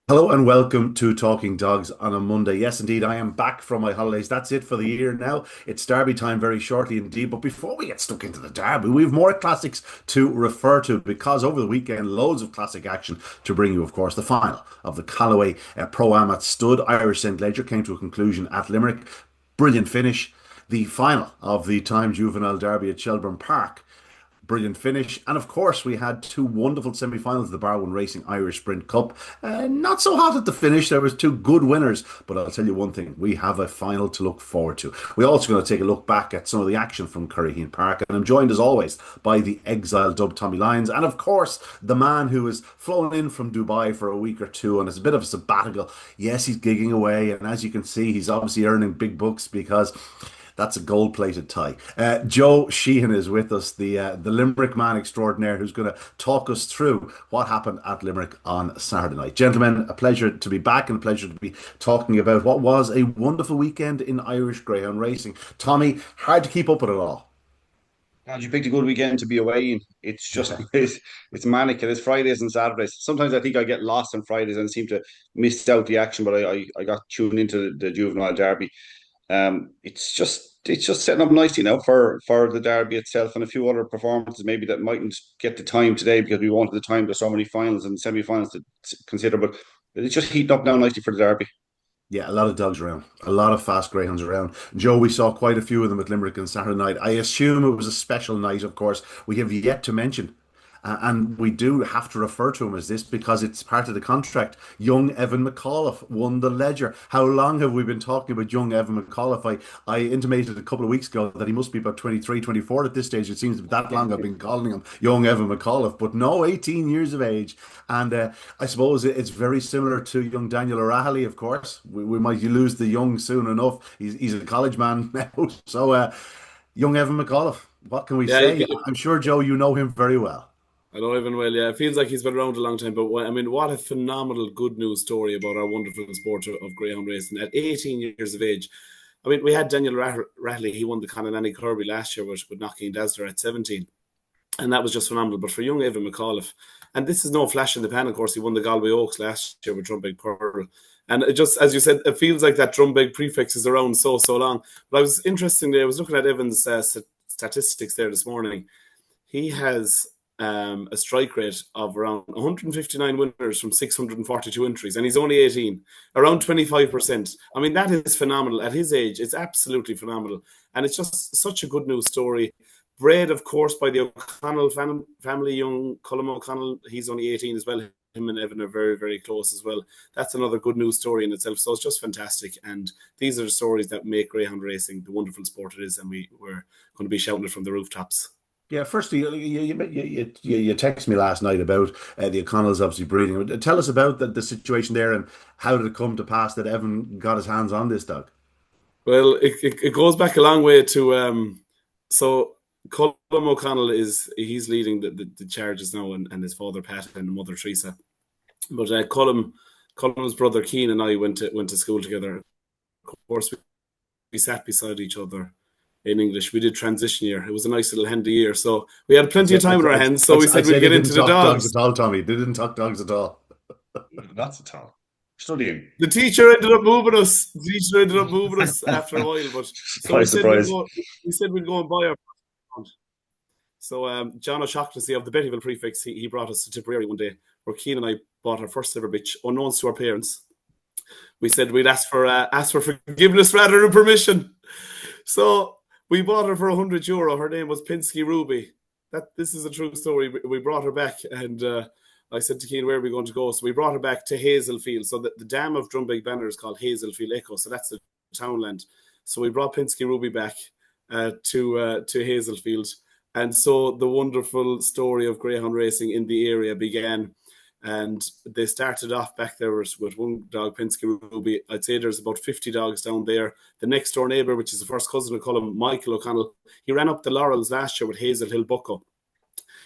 Hello and welcome to Talking Dogs on a Monday. Yes, indeed, I am back from my holidays. That's it for the year now. It's Derby time very shortly indeed. But before we get stuck into the Derby, we have more classics to refer to because over the weekend, loads of classic action to bring you, of course. The final of the Callaway Pro-Am at Stud. Irish St. Leger came to a conclusion at Limerick. Brilliant finish. The final of the Time Juvenile Derby at Shelbourne Park. Brilliant finish. And of course, we had two wonderful semi finals of the Barwon Racing Irish Sprint Cup. Not so hot at the finish. There was two good winners. But I'll tell you one thing, we have a final to look forward to. We're also going to take a look back at some of the action from Curryheen Park. And I'm joined as always by the exile dub Tommy Lyons. And of course, the man who has flown in from Dubai for a week or two and it's a bit of a sabbatical. Yes, he's gigging away. And as you can see, he's obviously earning big bucks because that's a gold-plated tie. Joe Sheahan is with us, the Limerick man extraordinaire, who's going to talk us through what happened at Limerick on Saturday night. Gentlemen, a pleasure to be back and a pleasure to be talking about what was a wonderful weekend in Irish Greyhound racing. Tommy, hard to keep up with it all. God, you picked a good weekend to be away in. It's just it's manic. It is Fridays and Saturdays. Sometimes I think I get lost on Fridays and seem to miss out the action, but I got tuned into the juvenile derby. It's just setting up nicely now for the derby itself and a few other performances maybe that mightn't get the time today because we wanted the time. There's so many finals and semi-finals to consider, but it's just heating up now nicely for the derby. Yeah, a lot of dogs around, a lot of fast greyhounds around. Joe, we saw quite a few of them at Limerick on Saturday night. I assume it was a special night, of course. We have yet to mention, and we do have to refer to him as this because it's part of the contract. Young Evan McAuliffe won the Ledger. How long have we been talking about young Evan McAuliffe? I intimated a couple of weeks ago that he must be about 23, 24 at this stage. It seems that long I've been calling him young Evan McAuliffe, but no, 18 years of age. And I suppose it's very similar to young Daniel O'Reilly, of course. We might lose the young soon enough. He's a college man now. So, young Evan McAuliffe, what can we Yeah, say? I'm sure, Joe, you know him very well. I know Evan well. Yeah, it feels like he's been around a long time. But I mean, what a phenomenal good news story about our wonderful sport of greyhound racing at 18 years of age. I mean, we had Daniel Ratley. He won the Conor Kirby last year with Knocking Dazzler at 17, and that was just phenomenal. But for young Evan McAuliffe, and this is no flash in the pan. Of course, he won the Galway Oaks last year with Drombeg Pearl. And it just, as you said, it feels like that Drombeg prefix is around so long. But I was interestingly, I was looking at Evan's statistics there this morning. He has a strike rate of around 159 winners from 642 entries, and he's only 18, around 25%. I mean, that is phenomenal. At his age, it's absolutely phenomenal. And it's just such a good news story. Bred, of course, by the O'Connell family, young Colm O'Connell. He's only 18 as well. Him and Evan are very, very close as well. That's another good news story in itself. So it's just fantastic. And these are the stories that make greyhound racing the wonderful sport it is. And we're going to be shouting it from the rooftops. Yeah, firstly, you texted me last night about the O'Connells obviously breeding. Tell us about the situation there and how did it come to pass that Evan got his hands on this dog? Well, it goes back a long way to so Colm O'Connell he's leading the charges now, and his father Pat and mother Teresa. But Colm's brother Keane and I went to school together. Of course, we sat beside each other in English. We did transition year. It was a nice little handy year, so we had I'd plenty say, of time I'd, on our I'd, hands. So I'd, we said I'd we'd say they get didn't into the talk dogs dogs. at all, Tommy. They didn't talk dogs at all. That's a talk. Studying. The teacher ended up moving us. The teacher ended up moving us after a while, but so we Surprise, said we'd surprise. go. We said we'd go and buy our. So John O'Shaughnessy of the Bettyville prefix, he brought us to Tipperary one day where Keane and I bought our first ever bitch, unknown to our parents. We said we'd ask for forgiveness rather than permission. So we bought her for €100. Her name was Pinsky Ruby. This is a true story. We brought her back, and I said to Keane, "Where are we going to go?" So we brought her back to Hazelfield. So the dam of Drombeg Banner is called Hazelfield Echo. So that's the townland. So we brought Pinsky Ruby back to Hazelfield. And so the wonderful story of greyhound racing in the area began. And they started off back there with one dog, Pinsky Ruby. I'd say there's about 50 dogs down there. The next door neighbour, which is the first cousin of Colm, Michael O'Connell, he ran up the Laurels last year with Hazel Hill Bucko.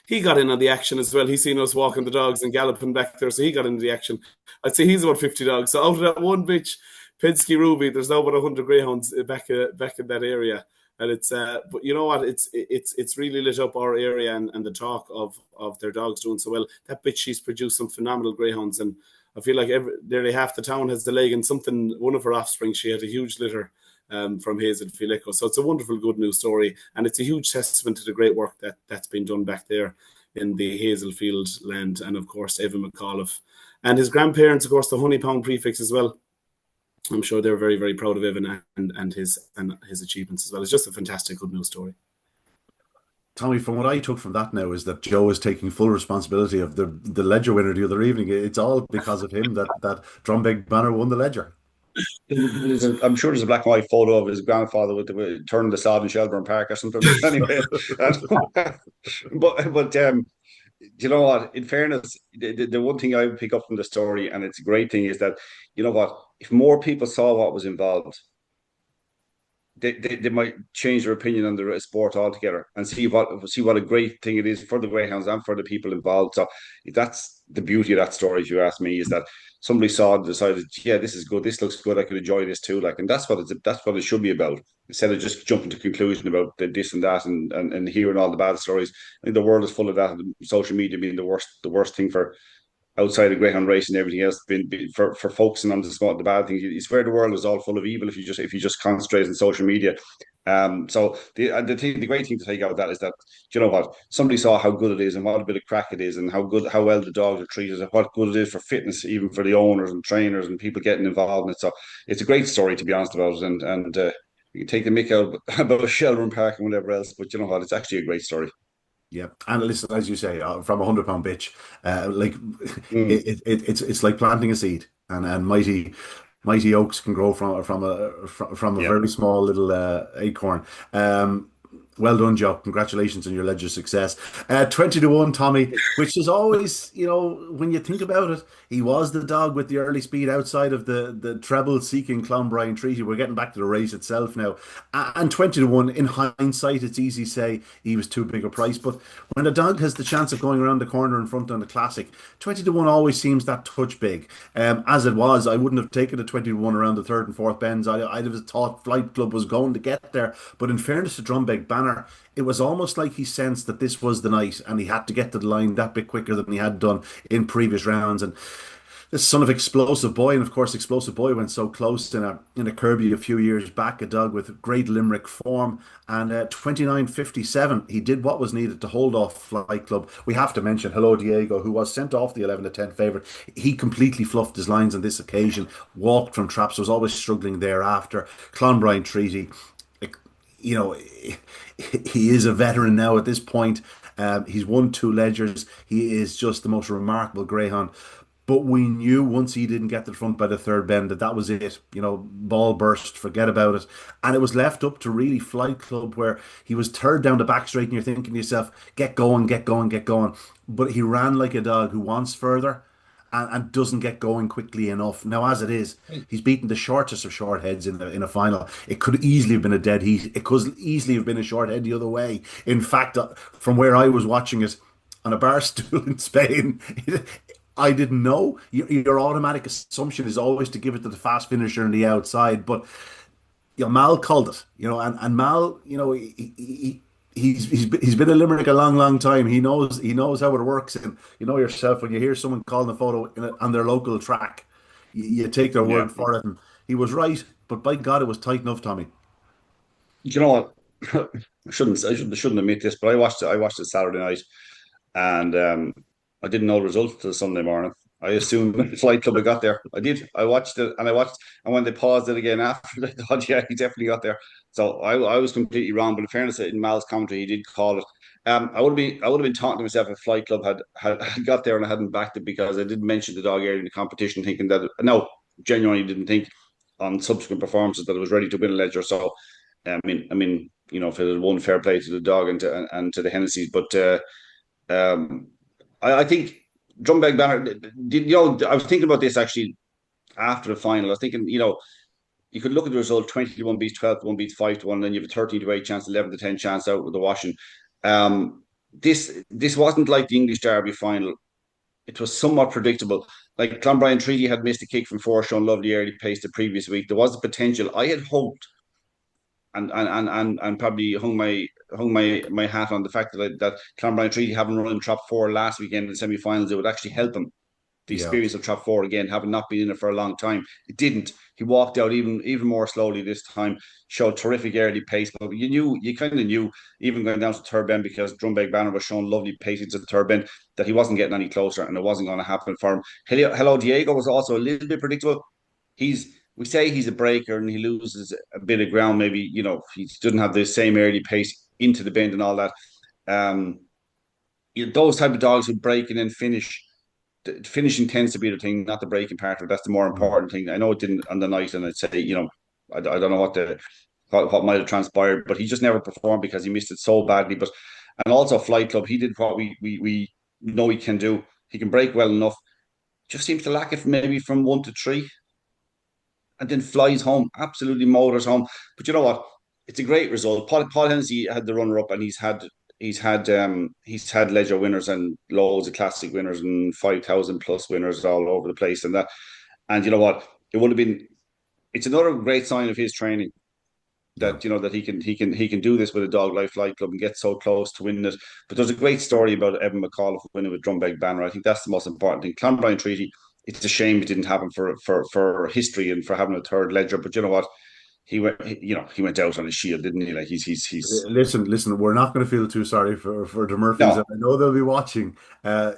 He got in on the action as well. He's seen us walking the dogs and galloping back there, so he got into the action. I'd say he's about 50 dogs. So out of that one bitch, Pinsky Ruby, there's now about 100 greyhounds back in that area. And it's but you know what? It's really lit up our area and the talk of their dogs doing so well. That bitch, she's produced some phenomenal greyhounds, and I feel like nearly half the town has the leg in something. One of her offspring, she had a huge litter from Hazelfield Echo. So it's a wonderful, good news story. And it's a huge testament to the great work that's been done back there in the Hazelfield land. And of course, Evan McAuliffe and his grandparents, of course, the Honey Pound prefix as well. I'm sure they're very, very proud of Evan and his achievements as well. It's just a fantastic, good news story. Tommy, from what I took from that now is that Joe is taking full responsibility of the Ledger winner the other evening. It's all because of him that Drombeg Banner won the Ledger. I'm sure there's a black and white photo of his grandfather with turning the sod in Shelbourne Park or something. Anyway, but you know what? In fairness, the one thing I would pick up from the story, and it's a great thing, is that, you know what? If more people saw what was involved, they might change their opinion on the sport altogether and see what a great thing it is for the greyhounds and for the people involved. So that's the beauty of that story, if you ask me, is that somebody saw it and decided, yeah, this is good, this looks good, I could enjoy this too. Like, and that's what it should be about. Instead of just jumping to conclusion about this and that and hearing all the bad stories. I think the world is full of that, and social media being the worst thing for outside of greyhound racing and everything else, been for focusing on the bad things. It's where the world is all full of evil if you just concentrate on social media. So the great thing to take out of that is that, you know what, somebody saw how good it is and what a bit of crack it is and how well the dogs are treated and what good it is for fitness, even for the owners and trainers and people getting involved in it. So it's a great story, to be honest about it, and you can take the mick out about Shelbourne Park and whatever else, but you know what, it's actually a great story. Yeah, and listen, as you say, from £100 bitch, like it's like planting a seed, and mighty oaks can grow from a Yeah. very small little acorn. Well done, Joe. Congratulations on your Ledger success. 20-1, Tommy, which is always, when you think about it, he was the dog with the early speed outside of the treble-seeking Clonbrine Treaty. We're getting back to the race itself now. And 20-1, in hindsight, it's easy to say he was too big a price. But when a dog has the chance of going around the corner in front on the Classic, 20-1 always seems that touch big. As it was, I wouldn't have taken a 20-1 around the third and fourth bends. I'd have thought Flight Club was going to get there. But in fairness to Drombeg Banner, it was almost like he sensed that this was the night and he had to get to the line that bit quicker than he had done in previous rounds. And this son of Explosive Boy, and of course Explosive Boy went so close in a Kirby a few years back, a dog with great Limerick form. And 29.57, he did what was needed to hold off Flight Club. We have to mention Hello Diego, who was sent off the 11-10 favourite. He completely fluffed his lines on this occasion, walked from traps, was always struggling thereafter. Clonbrine Treaty, he is a veteran now at this point. He's won 2 Ledgers. He is just the most remarkable greyhound. But we knew once he didn't get to the front by the third bend that was it. Ball burst, forget about it. And it was left up to really Flight Club, where he was third down the back straight and you're thinking to yourself, get going, get going, get going. But he ran like a dog who wants further and doesn't get going quickly enough. Now, as it is, he's beaten the shortest of short heads in a final. It could easily have been a dead heat. It could easily have been a short head the other way. In fact, from where I was watching it on a bar stool in Spain, I didn't know. Your automatic assumption is always to give it to the fast finisher on the outside, but Mal called it. And Mal, he's been in Limerick a long time. He knows how it works, and you know yourself when you hear someone calling a photo on their local track, you take their word for it. And he was right, but by God, it was tight enough, Tommy. You know what? I shouldn't admit this, but I watched it Saturday night, and I didn't know the results till Sunday morning. I assumed Flight Club had got there. I did. I watched it, and when they paused it again after, I thought, yeah, he definitely got there. So I was completely wrong. But in fairness, in Mal's commentary, he did call it. I would have been talking to myself if Flight Club had got there and I hadn't backed it, because I did mention the dog earlier in the competition, thinking that no, genuinely didn't think on subsequent performances that it was ready to win a Ledger. So I mean, if it had won, fair play to the dog and to the Hennessy's, but I think Drombeg Banner did. I was thinking about this actually after the final. I was thinking, you could look at the result: 20-1 beats 12-1 beats 5-1, and then you have a 13-8 chance, 11-10 chance out with the washing. This wasn't like the English Derby final. It was somewhat predictable. Like Clonbrine Treaty had missed a kick from 4, showing lovely early pace the previous week. There was the potential. I had hoped and probably hung my hat on the fact that Clonbrine Treaty having run in Trop 4 last weekend in the semi-finals, it would actually help him the experience of Trap 4 again, having not been in it for a long time. It didn't. He walked out even more slowly this time, showed terrific early pace, but you kind of knew, even going down to third bend, because Drombeg Banner was showing lovely pace at the third bend, that he wasn't getting any closer and it wasn't going to happen for him. Hello Diego was also a little bit predictable. We say he's a breaker and he loses a bit of ground. Maybe, he doesn't have the same early pace into the bend and all that. Those type of dogs who break and then finish. The finishing tends to be the thing, not the breaking part of it. That's the more important thing. I know it didn't on the night, and I'd say, I don't know what might have transpired, but he just never performed because he missed it so badly. And also Flight Club, he did what we know he can do. He can break well enough. Just seems to lack it maybe from 1 to 3, and then flies home, absolutely motors home. But you know what? It's a great result. Paul Hennessy had the runner up, and he's had leisure winners and loads of classic winners and 5,000 plus winners all over the place. And you know what? It's another great sign of his training that that he can do this with a dog like Flight Club and get so close to winning it. But there's a great story about Evan McAuliffe winning with Drombeg Banner. I think that's the most important thing. Clonbrine Treaty, it's a shame it didn't happen for history and for having a third ledger. But you know what? He went out on his shield, didn't he? Like he's. Listen. We're not going to feel too sorry for the Murphys. No. I know they'll be watching.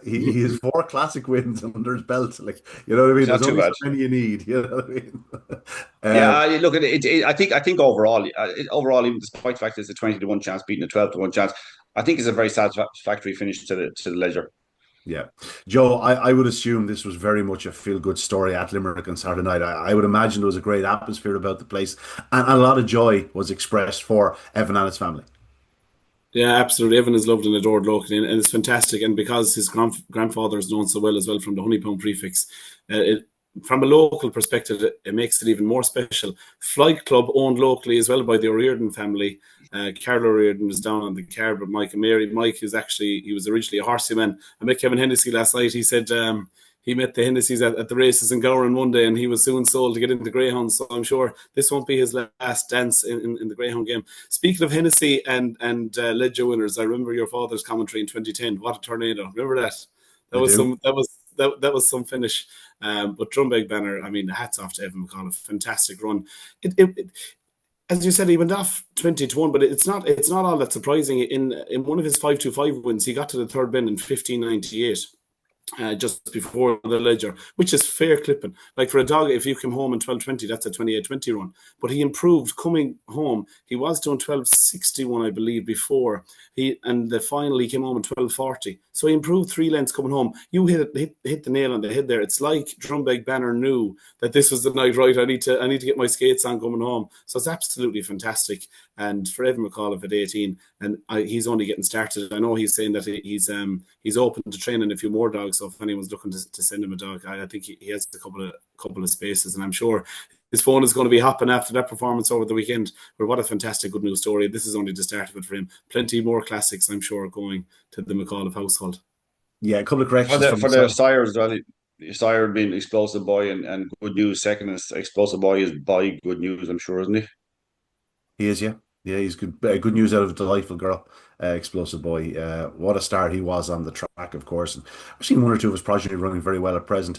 He has 4 classic wins under his belt. Like, you know what I mean? There's only so many you need. You know what I mean? Look at it. I think overall, even despite the fact that it's a 20-1 chance beating a 12-1 chance, I think it's a very satisfactory finish to the ledger. Yeah. Joe, I would assume this was very much a feel-good story at Limerick on Saturday night. I would imagine there was a great atmosphere about the place, and a lot of joy was expressed for Evan and his family. Yeah, absolutely. Evan is loved and adored locally, and it's fantastic. And because his grandfather is known so well as well from the Honeypound prefix, from a local perspective, it makes it even more special. Flight Club owned locally as well by the O'Riordan family. Carol O'Riordan was down on the card with Mike and Mary. Mike he was originally a horseyman. I met Kevin Hennessy last night. He said he met the Hennessys at the races in Gowran one day, and he was soon sold to get into Greyhound. So I'm sure this won't be his last dance in the Greyhound game. Speaking of Hennessy and Ledger winners, I remember your father's commentary in 2010. What a tornado! Remember that? That was some finish. But Drombeg Banner, I mean, hats off to Evan McAuliffe. Fantastic run. As you said, he went off 20-1, but it's not all that surprising. In one of his 5-2-5 wins, he got to the third bend in 1598. Just before the ledger, which is fair clipping. Like for a dog, if you come home in 12:20, that's a 28-20 run. But he improved coming home. He was doing 12:61, I believe, before and the final he came home in 12:40. So he improved 3 lengths coming home. You hit the nail on the head there. It's like Drombeg Banner knew that this was the night, right? I need to get my skates on coming home. So it's absolutely fantastic. And for Evan McAuliffe at 18, and he's only getting started. I know he's saying that he's open to training a few more dogs. So if anyone's looking to send him a dog, I think he has a couple of spaces, and I'm sure his phone is going to be hopping after that performance over the weekend. But what a fantastic good news story! This is only the start of it for him. Plenty more classics, I'm sure, going to the McAuliffe household. Yeah, a couple of corrections for the sires. Sire being Explosive Boy and Good News. Second is Explosive Boy is by Good News, I'm sure, isn't he? He is, yeah. Yeah, he's good. Good news out of a delightful girl, Explosive Boy. What a start he was on the track, of course. And I've seen 1 or 2 of his progeny running very well at present.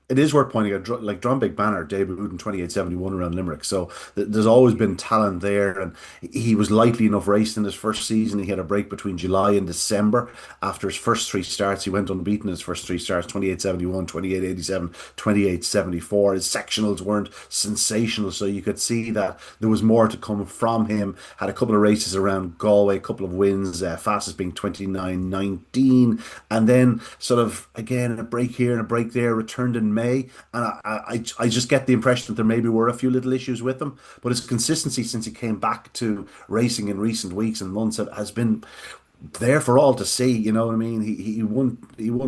It is worth pointing out, like Drombeg Banner debuted in 28-71 around Limerick, so there's always been talent there, and he was lightly enough raced in his first season. He had a break between July and December. After his first 3 starts, he went unbeaten in his first 3 starts: 28-71, 28-87, 28-74. His sectionals weren't sensational, so you could see that there was more to come from him. Had a couple of races around Galway, a couple of wins, fastest being 29-19, and then sort of again a break here and a break there, returned in May, and I just get the impression that there maybe were a few little issues with him, but his consistency since he came back to racing in recent weeks and months has been there for all to see. You know what I mean? He won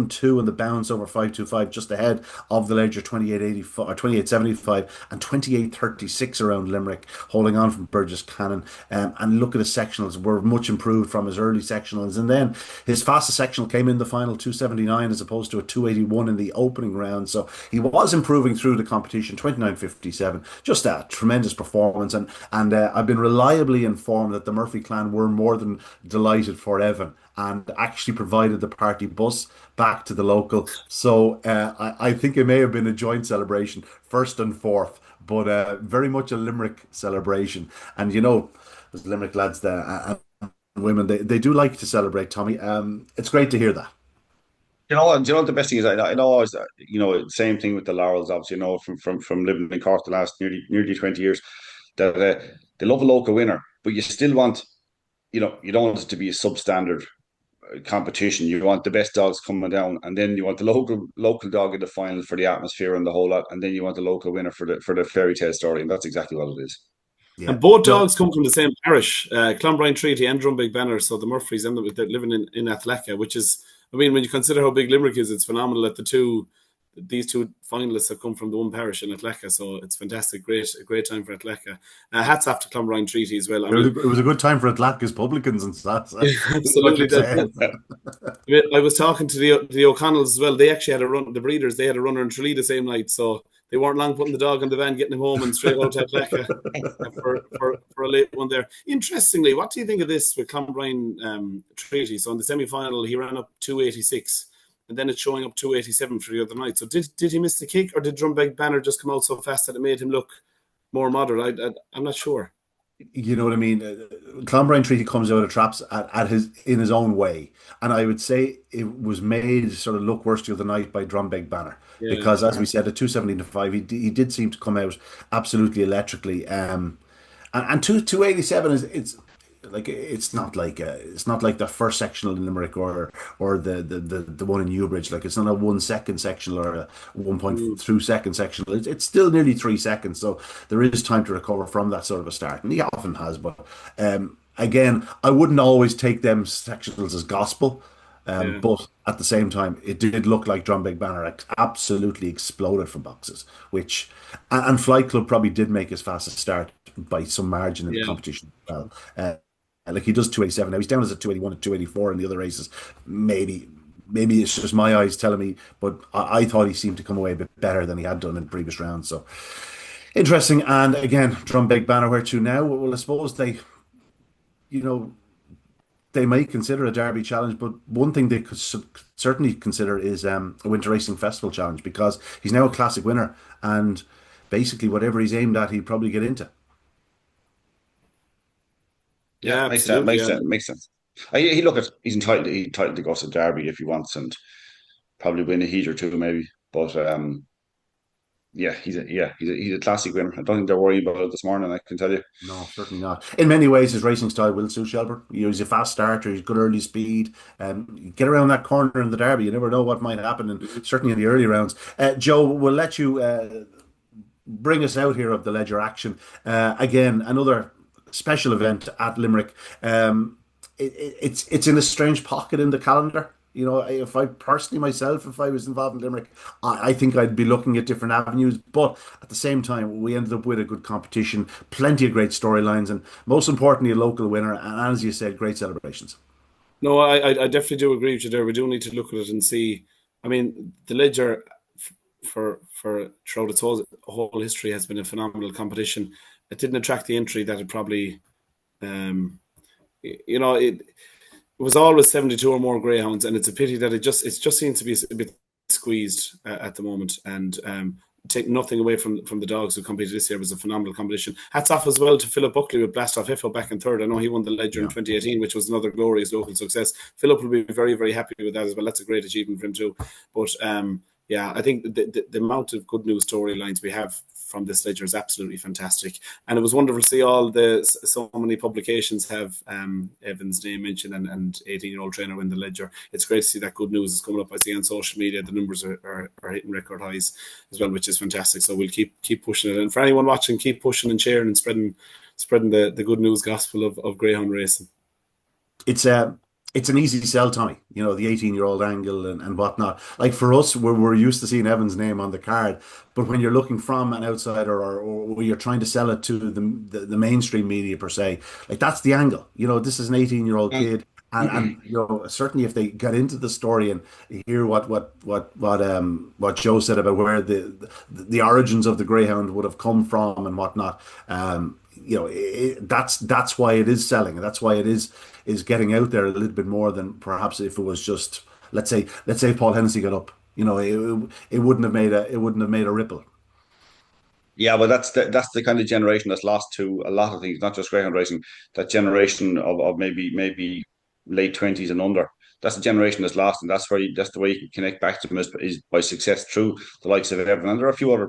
2 in the bounce over 5-2-5, just ahead of the ledger, 28-85 or 28-75 and 28-36 around Limerick, holding on from Burgess Cannon. And look at his sectionals, were much improved from his early sectionals, and then his fastest sectional came in the final, 279 as opposed to a 281 in the opening round. So he was improving through the competition. 29-57, just a tremendous performance, and I've been reliably informed that the Murphy clan were more than delighted for Evan and actually provided the party bus back to the local. So I think it may have been a joint celebration, first and fourth, but very much a Limerick celebration. And there's Limerick lads there and women, they do like to celebrate, Tommy. It's great to hear that. Do you know what the best thing is? I know always, same thing with the Laurels, obviously, from living in Cork the last nearly 20 years, that they love a local winner, but you still want, you don't want it to be a substandard competition. You want the best dogs coming down, and then you want the local dog in the final for the atmosphere and the whole lot, and then you want the local winner for the fairy tale story, and that's exactly what it is. Yeah. And both No, dogs come from the same parish, Clonbrine Treaty and Drombeg Banner. So the Murphys they're living in Athleca, which is, I mean, when you consider how big Limerick is, it's phenomenal that these two finalists have come from the one parish in Athleca. So it's fantastic, a great time for Athleca. Hats off to Clonbrine Treaty as well. I mean, it was a good time for Atlanticus publicans and stuff. absolutely. I was talking to the O'Connells as well. They actually had a run. The breeders, they had a runner in Tralee the same night, so they weren't long putting the dog in the van, getting him home, and straight out to Athleca for a late one there. Interestingly, what do you think of this with Clonbrine Treaty? So in the semi-final, he ran up 286, and then it's showing up 287 for the other night. So did he miss the kick, or did Drombeg Banner just come out so fast that it made him look more moderate? I'm not sure. You know what I mean? Clonbrine Treaty comes out of traps in his own way, and I would say it was made sort of look worse the other night by Drombeg Banner, Yeah. because, as we said, at 217 to 5, he did seem to come out absolutely electrically. And 287 is it's not like the first sectional in Limerick, or the one in Newbridge. Like, it's not a 1 second sectional or a 1.2 second sectional. It's still nearly 3 seconds, so there is time to recover from that sort of a start, and he often has. But again, I wouldn't always take them sectionals as gospel. Yeah. But at the same time, it did look like Drombeg Banner absolutely exploded from boxes, and Flight Club probably did make his fastest start by some margin in the Yeah. competition as well. Like, he does 287 now. He's down as a 281 and 284 in the other races. Maybe it's just my eyes telling me, but I thought he seemed to come away a bit better than he had done in previous rounds. So interesting. And again, Drombeg Banner, where to now? Well, I suppose you know, they may consider a Derby challenge, but one thing they could certainly consider is a Winter Racing Festival challenge, because he's now a classic winner, and basically whatever he's aimed at, he'd probably get into. Yeah, Makes sense. absolutely. Makes Yeah. sense. Makes sense. He's entitled to go to Derby if he wants, and probably win a heat or two maybe. But yeah, he's a classic winner. I don't think they're worried about it this morning, I can tell you. No, certainly not. In many ways, his racing style will suit Shelbourne. He's a fast starter. He's good early speed. You get around that corner in the Derby, you never know what might happen, and certainly in the early rounds. Joe, we'll let you bring us out here of the Ledger action. Again, another special event at Limerick. It's in a strange pocket in the calendar. If I personally myself, if I was involved in Limerick, I think I'd be looking at different avenues. But at the same time, we ended up with a good competition, plenty of great storylines, and most importantly, a local winner. And as you said, great celebrations. No, I definitely do agree with you there. We do need to look at it and see. I mean, the Ledger for throughout its whole history has been a phenomenal competition. It didn't attract the entry that it probably, it was always 72 or more greyhounds, and it's a pity that it just seems to be a bit squeezed at the moment. And take nothing away from the dogs who competed this year. It was a phenomenal competition. Hats off as well to Philip Buckley with Blast Off Heffo back in third. I know he won the Ledger in 2018, which was another glorious local success. Philip will be very, very happy with that as well. That's a great achievement for him too. But yeah, I think the amount of good news storylines we have from this Ledger is absolutely fantastic, and it was wonderful to see so many publications have Evan's name mentioned and 18-year-old trainer win the Ledger. It's great to see that good news is coming up. I see on social media the numbers are hitting record highs as well, which is fantastic. So we'll keep pushing it, and for anyone watching, keep pushing and sharing and spreading the good news gospel of greyhound racing. It's an easy sell, Tommy. The 18-year-old angle and whatnot. Like, for us, we're used to seeing Evan's name on the card, but when you're looking from an outsider, or you're trying to sell it to the mainstream media per se, like, that's the angle. This is an 18-year-old kid, and certainly if they get into the story and hear what Joe said about where the origins of the greyhound would have come from and whatnot. that's why it is selling, and that's why it is getting out there a little bit more than perhaps if it was just, let's say Paul Hennessy got up. It wouldn't have made a ripple. Yeah, but that's the kind of generation that's lost to a lot of things, not just greyhound racing. That generation of maybe late twenties and under. That's a generation that's lost, and that's the way you can connect back to them is by success through the likes of Evan. And there are a few other,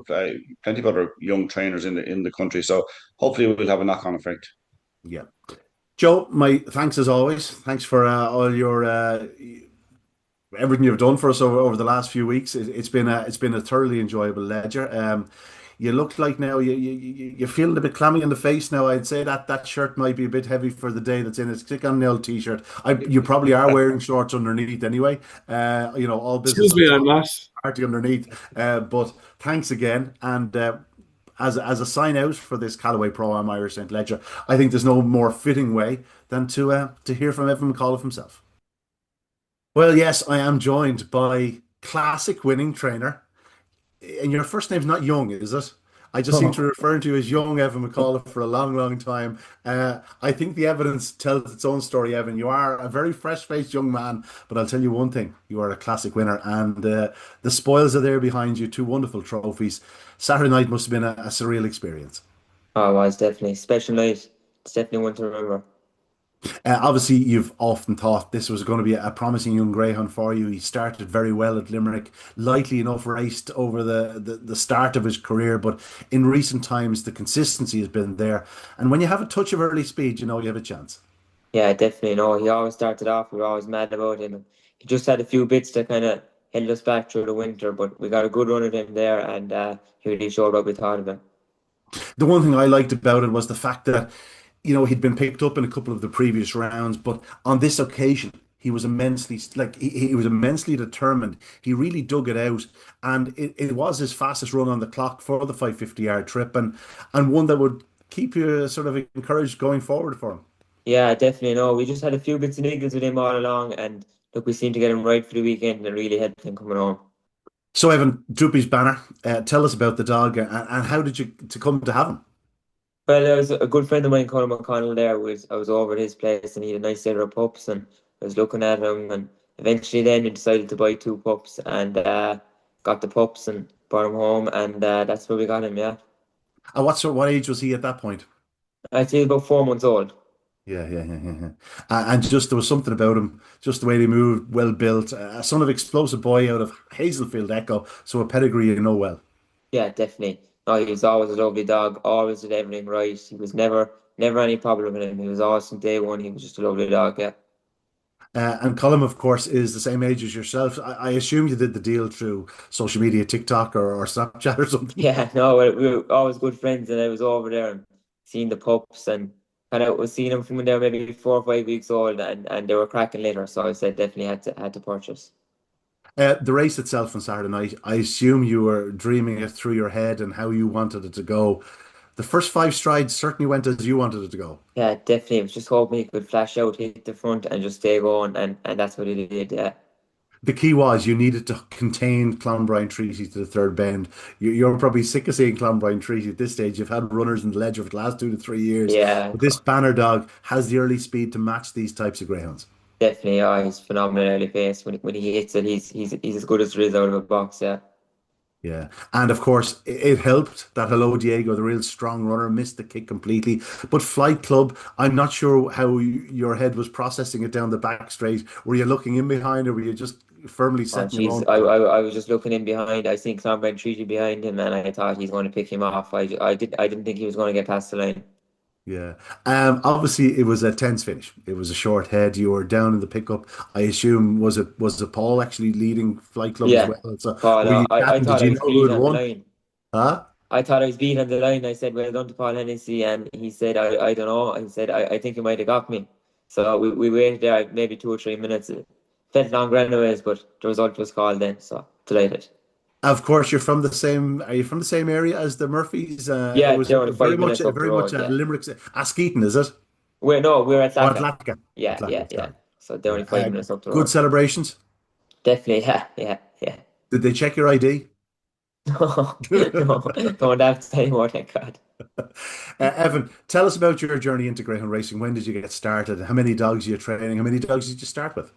plenty of other young trainers in the country. So hopefully we'll have a knock on effect. Yeah. Joe, my thanks as always. Thanks for all your everything you've done for us over the last few weeks. It's been a thoroughly enjoyable ledger. You look like now you're feeling a bit clammy in the face now. I'd say that shirt might be a bit heavy for the day that's in it. Stick on the old t-shirt. You probably are wearing shorts underneath anyway. All business Excuse me, I'm not. party underneath. But thanks again, and as a sign out for this Callaway Pro Am Irish St. Ledger, I think there's no more fitting way than to hear from Evan McAuliffe himself. Well, yes, I am joined by classic winning trainer. And your first name's not Young, is it? I just seem to refer to you as young Evan McAuliffe for a long, long time. I think the evidence tells its own story, Evan. You are a very fresh-faced young man, but I'll tell you one thing: you are a classic winner, and the spoils are there behind you. Two wonderful trophies. Saturday night must have been a surreal experience. Oh, it was definitely a special night. It's definitely one to remember. Obviously, you've often thought this was going to be a promising young greyhound for you. He started very well at Limerick, lightly enough raced over the start of his career, but in recent times the consistency has been there. And when you have a touch of early speed, you have a chance. Yeah, definitely. No, he always started off. We were always mad about him. He just had a few bits that kind of held us back through the winter, but we got a good run at him there, and he really showed what we thought of him. The one thing I liked about it was the fact that he'd been picked up in a couple of the previous rounds, but on this occasion, he was immensely he was immensely determined. He really dug it out, and it was his fastest run on the clock for the 550-yard trip, and one that would keep you sort of encouraged going forward for him. Yeah, definitely. No, we just had a few bits and niggles with him all along, and look, we seemed to get him right for the weekend, and it really helped him coming home. So, Evan, Droopy's Banner, tell us about the dog, and how did you to come to have him? Well, there was a good friend of mine, Conor McConnell, there. I was over at his place, and he had a nice litter of pups, and I was looking at him, and eventually then he decided to buy two pups, and got the pups and brought him home, and that's where we got him, yeah. And what age was he at that point? I'd say about 4 months old. Yeah. And just there was something about him, just the way he moved, well built, a son of explosive boy out of Hazelfield Echo, so a pedigree you know well. Yeah, definitely. No, he was always a lovely dog, always did everything right. He was never any problem with him. He was always from day one, he was just a lovely dog, yeah. And Colm, of course, is the same age as yourself. I assume you did the deal through social media, TikTok or Snapchat or something. Yeah, no, we were always good friends, and I was over there and seeing the pups, and kind of was seeing them from when they were maybe 4 or 5 weeks old, and they were cracking litter, so I said definitely had to purchase. The race itself on Saturday night, I assume you were dreaming it through your head and how you wanted it to go. The first 5 strides certainly went as you wanted it to go. Yeah, definitely. I was just hoping he could flash out, hit the front, and just stay going, and that's what he did, yeah. The key was you needed to contain Clonbrine Treaty to the third bend. You're probably sick of seeing Clonbrine Treaty at this stage. You've had runners in the ledger for the last 2 to 3 years. Yeah, But this Banner dog has the early speed to match these types of greyhounds. definitely. Oh, he's phenomenal early pace. When he hits it, he's as good as there is out of a box, yeah. Yeah. And of course, it helped that Hello Diego, the real strong runner, missed the kick completely. But Flight Club, I'm not sure how your head was processing it down the back straight. Were you looking in behind, or were you just firmly Oh, setting your jeez, own? I was just looking in behind. I think Clonbrine treated behind him, and I thought he's going to pick him off. I didn't think he was going to get past the line. Yeah. Obviously, it was a tense finish. It was a short head. You were down in the pickup. I assume was it Paul actually leading Flight Club as Yeah, well? So Paul. were you I chatting? Did thought I you was know who beat had on the won? line. Huh? I thought I was beat on the line. I said, "Well done to Paul Hennessy," and he said, "I don't know." He said, "I think he might have got me." So we waited there maybe 2 or 3 minutes. It felt longer anyways, but the result was called then. So delighted. Of course, you're from the same. Are you from the same area as the Murphys? It Yeah, was they're only very five much, minutes up the very much road. Yeah, Limerick, Askeaton, is it? we're at Or Laka. Atlatica? Yeah, Atlatica, yeah. sorry. So they're Yeah. only 5 minutes up the Good road. celebrations. Definitely, yeah. Did they check your ID? No, no, don't have to say more, thank God. Evan, tell us about your journey into greyhound racing. When did you get started? How many dogs are you training? How many dogs did you start with?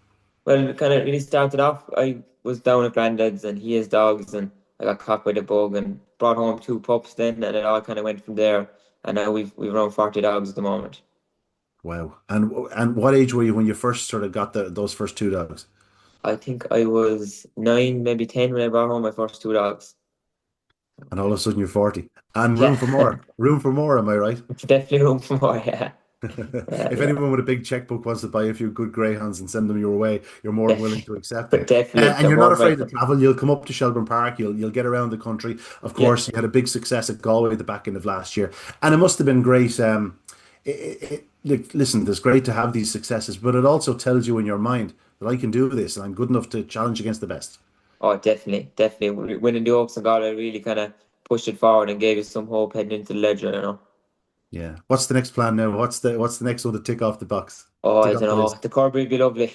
Well, it kind of really started off. I was down at Grandad's and he has dogs, and I got caught by the bug and brought home two pups then, and it all kind of went from there. And now we've around 40 dogs at the moment. Wow. And what age were you when you first sort of got those first two dogs? I think I was 9, maybe 10 when I brought home my first two dogs. And all of a sudden you're 40. And room Yeah, for more. Room for more, am I right? it's definitely room for more. Yeah, If yeah, anyone with a big checkbook wants to buy a few good greyhounds and send them your way, you're more than willing definitely, to accept but them. definitely, And they're you're more not than afraid to welcome. travel. You'll come up to Shelbourne Park. You'll get around the country. Of Yeah. course, you had a big success at Galway at the back end of last year, and it must have been great. Listen, it's great to have these successes, but it also tells you in your mind that I can do this and I'm good enough to challenge against the best. Oh, definitely, definitely. Winning the Oaks and Galway really kind of pushed it forward and gave us some hope heading into the Ledger. Yeah. What's the next plan now? What's the next one to tick off the box? Oh, I Tick don't off the know. list. The Corby would be lovely.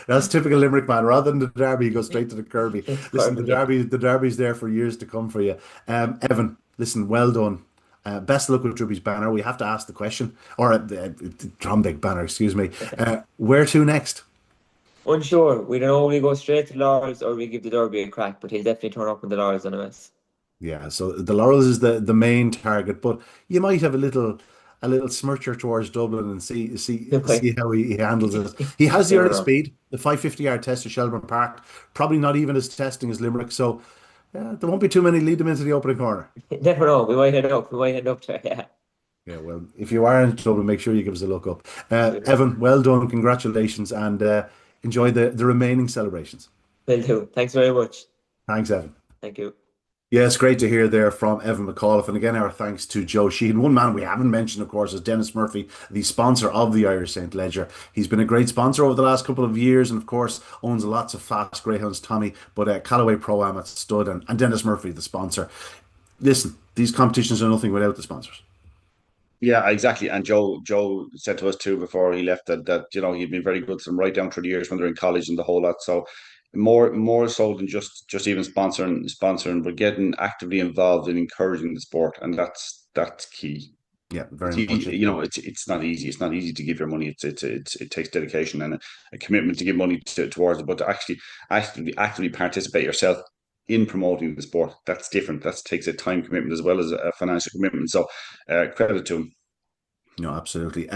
That's typical Limerick man. Rather than the Derby, you go straight to the Kirby. Listen, Corby, yeah. The Derby's there for years to come for you. Evan, listen, well done. Best of luck with Drubby's banner. We have to ask the question, or Drombeg banner, excuse me. Where to next? Unsure. We don't know. We go straight to the Laurels or we give the Derby a crack, but he'll definitely turn up in the Laurels anyways. Yeah, so the Laurels is the main target, but you might have a little smircher towards Dublin and see how he handles it. He has the Never early know. speed, the 550-yard test at Shelbourne Park, probably not even as testing as Limerick, so there won't be too many lead them into the opening corner. Never know. We might head up. We might head up there. Yeah. Yeah, well, if you are in Dublin, make sure you give us a look up. Will do. Evan, well done, congratulations, and enjoy the remaining celebrations. Will do. Thanks very much. Thanks, Evan. Thank you. Yeah, it's great to hear there from Evan McAuliffe. And again, our thanks to Joe Sheahan. One man we haven't mentioned, of course, is Dennis Murphy, the sponsor of the Irish St. Ledger. He's been a great sponsor over the last couple of years and, of course, owns lots of fast greyhounds, Tommy, but Callaway Pro-Am at Stud and Dennis Murphy, the sponsor. Listen, these competitions are nothing without the sponsors. Yeah, exactly. And Joe said to us too before he left that he'd been very good to them right down through the years when they're in college and the whole lot. So more so than just even sponsoring, but getting actively involved in encouraging the sport, and that's key. Yeah, It's very much. it's not easy. It's not easy to give your money. It takes dedication and a commitment to give money towards it, but to actually actively participate yourself in promoting the sport, that's different. That takes a time commitment as well as a financial commitment. So credit to him. No, absolutely.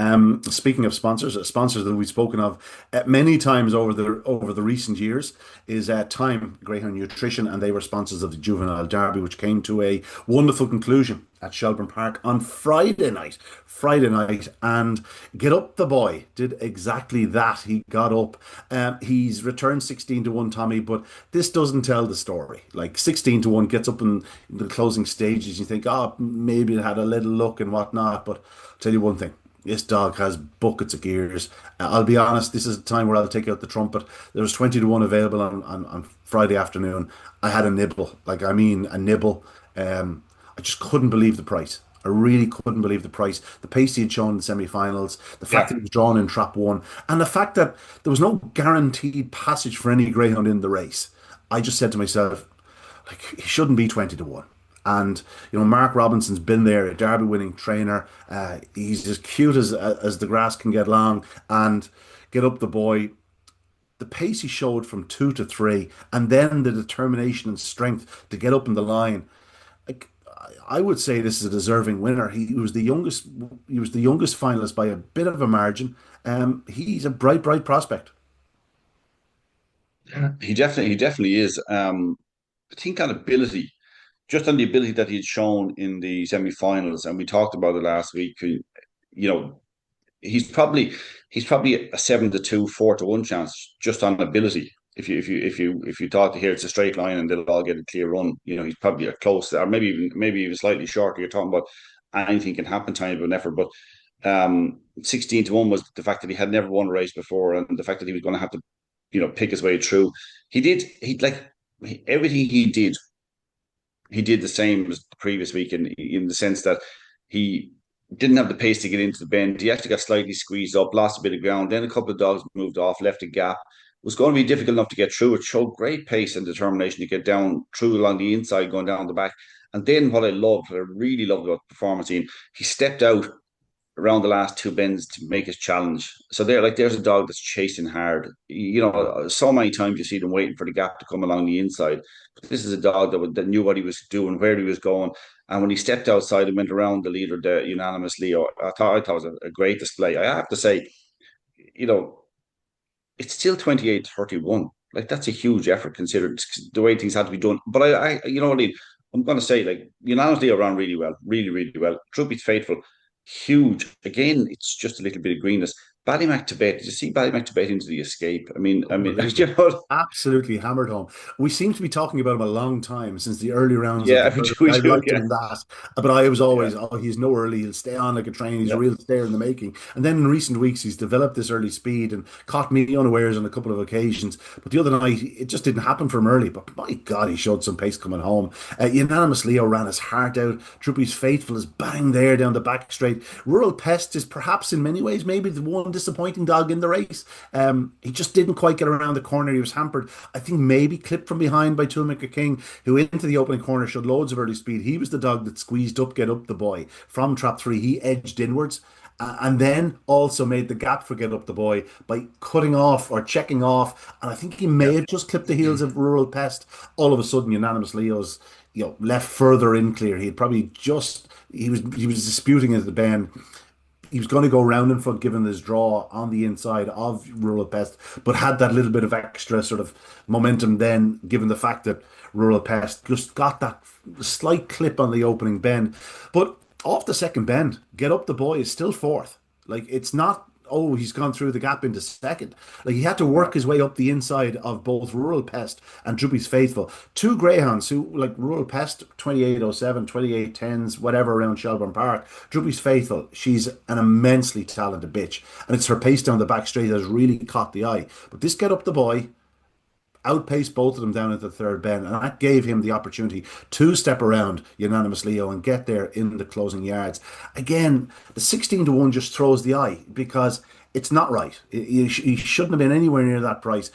Speaking of sponsors that we've spoken of many times over the recent years is Time Greyhound Nutrition, and they were sponsors of the Juvenile Derby, which came to a wonderful conclusion at Shelbourne Park on Friday night. Friday night, and Getup The Boy did exactly that. He got up. He's returned 16-1, Tommy, but this doesn't tell the story. Like 16-1 gets up in the closing stages. You think, oh, maybe it had a little luck and whatnot, but tell you one thing. This dog has buckets of gears. I'll be honest, this is a time where I'll take out the trumpet. There was 20-1 available on Friday afternoon. I had a nibble. Like, I mean, a nibble. I just couldn't believe the price. I really couldn't believe the price. The pace he had shown in the semi-finals, the fact Yeah. that he was drawn in trap one, and the fact that there was no guaranteed passage for any greyhound in the race. I just said to myself, like, he shouldn't be 20-1. And Mark Robinson's been there, a Derby winning trainer. He's as cute as the grass can get long. And Getup The Boy, the pace he showed from 2 to 3, and then the determination and strength to get up in the line. Like, I would say this is a deserving winner. He was the youngest. He was the youngest finalist by a bit of a margin. He's a bright, bright prospect. He definitely is. I think on ability, just on the ability that he'd shown in the semi-finals, and we talked about it last week. You know, he's probably he's probably a 7-2, 4-1 chance just on ability. If you thought here it's a straight line and they'll all get a clear run, he's probably a close, or maybe even slightly shorter. You're talking about anything can happen, time of an effort, but 16-1 was the fact that he had never won a race before, and the fact that he was going to have to pick his way through. Everything he did the same as the previous week in the sense that he didn't have the pace to get into the bend. He actually got slightly squeezed up, lost a bit of ground. Then a couple of dogs moved off, left a gap. was going to be difficult enough to get through. It showed great pace and determination to get down through along the inside, going down the back. And then what I really loved about the performance, he stepped out around the last two bends to make his challenge. So there's a dog that's chasing hard. So many times you see them waiting for the gap to come along the inside. But this is a dog that knew what he was doing, where he was going. And when he stepped outside and went around the leader there unanimously, I thought it was a great display. I have to say, it's still 28-31. Like, that's a huge effort considering the way things had to be done. But you know what I mean? I'm going to say, like, unanimously ran really well, really, really well. Troopy's Faithful, huge. Again, it's just a little bit of greenness. Ballymac Tibet, did you see Ballymac Tibet into the escape? I mean, Absolutely hammered home. We seem to be talking about him a long time, since the early rounds of yeah, the Derby. we I do, liked him yeah, in that, but I was always, yeah, he's no early. He'll stay on like a train. He's a yeah, real stayer in the making. And then in recent weeks, he's developed this early speed and caught me unawares on a couple of occasions. But the other night, it just didn't happen for him early. But my God, he showed some pace coming home. Unanimous Leo ran his heart out. Troopy's Faithful is bang there down the back straight. Rural Pest is perhaps in many ways maybe the one disappointing dog in the race. He just didn't quite get around the corner. He was hampered, I think, maybe clipped from behind by Tulmicker King, who into the opening corner showed loads of early speed. He was the dog that squeezed up Getup The Boy from trap three. He edged inwards. And then also made the gap for Getup The Boy by cutting off or checking off. And I think he may yeah. have just clipped the heels of Rural Pest. All of a sudden, Unanimous Leo's left further in clear. He had probably just he was disputing at the bend. He was going to go round in front, given his draw on the inside of Rural Pest, but had that little bit of extra sort of momentum then, given the fact that Rural Pest just got that slight clip on the opening bend. But off the second bend, Getup The Boy is still fourth. Like, it's not, oh, he's gone through the gap into second. Like, he had to work his way up the inside of both Rural Pest and Droopy's Faithful. Two greyhounds who, like Rural Pest, 2807, 2810s, whatever, around Shelbourne Park. Droopy's Faithful, she's an immensely talented bitch. And it's her pace down the back straight that has really caught the eye. But this Getup The Boy outpaced both of them down at the third bend, and that gave him the opportunity to step around Unanimous Leo and get there in the closing yards. Again, the 16-1 just throws the eye, because it's not right. He shouldn't have been anywhere near that price.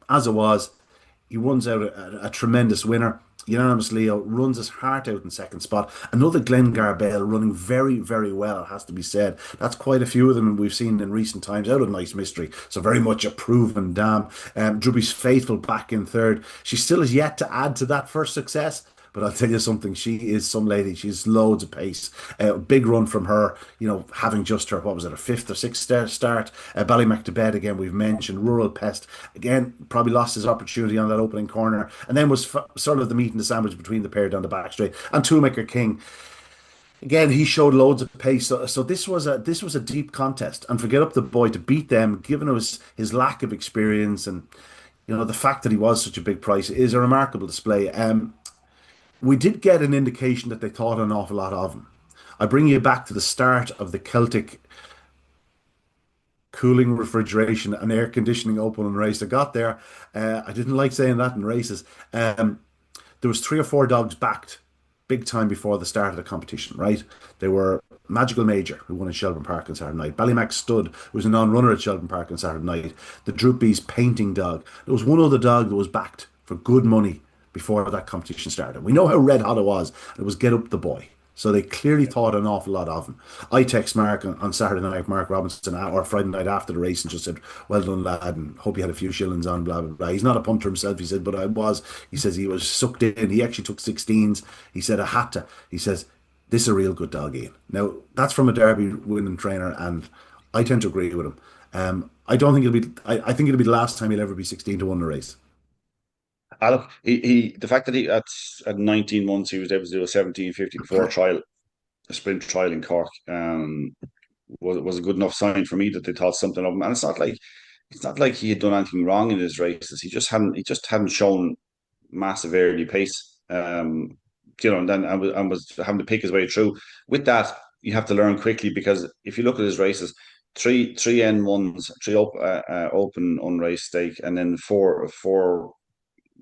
As it was, he runs out a tremendous winner. Unanimous Leo runs his heart out in second spot. Another Glengar Bale running very, very well, it has to be said. That's quite a few of them we've seen in recent times out of Nice Mystery. So very much a proven dam. Droopy's Faithful back in third. She still has yet to add to that first success. But I'll tell you something, she is some lady. She's loads of pace. Big run from her, having just her, what was it, her fifth or sixth start. Ballymac to Bed, again, we've mentioned. Rural Pest, again, probably lost his opportunity on that opening corner. And then was sort of the meat and the sandwich between the pair down the back straight. And Toolmaker King, again, he showed loads of pace. So this was a deep contest. And for Getup The Boy to beat them, given his lack of experience and the fact that he was such a big price, is a remarkable display. We did get an indication that they thought an awful lot of him. I bring you back to the start of the Celtic cooling, refrigeration, and air conditioning open and race. I got there. I didn't like saying that in races. There was 3 or 4 dogs backed big time before the start of the competition, right? They were Magical Major, who won at Shelbourne Park on Saturday night. Ballymac Stud, who was a non-runner at Shelbourne Park on Saturday night. The Droopy's Painting Dog. There was one other dog that was backed for good money before that competition started. We know how red hot it was. It was Getup The Boy. So they clearly thought an awful lot of him. I text Mark on Saturday night, Mark Robinson, or Friday night after the race, and just said, well done, lad, and hope you had a few shillings on, blah, blah, blah. He's not a punter himself, he said, but I was. He says he was sucked in. He actually took 16s. He said, I had to. He says, this is a real good dog, Ian. Now, that's from a Derby winning trainer, and I tend to agree with him. I don't think I think it'll be the last time he'll ever be 16-1 in a race. Look, the fact that at 19 months he was able to do a 17:54 trial, a sprint trial in Cork, was a good enough sign for me that they thought something of him. And it's not like he had done anything wrong in his races. He just hadn't shown massive early pace. And then and was having to pick his way through. With that, you have to learn quickly, because if you look at his races, three N1s, three open unraced stake, and then four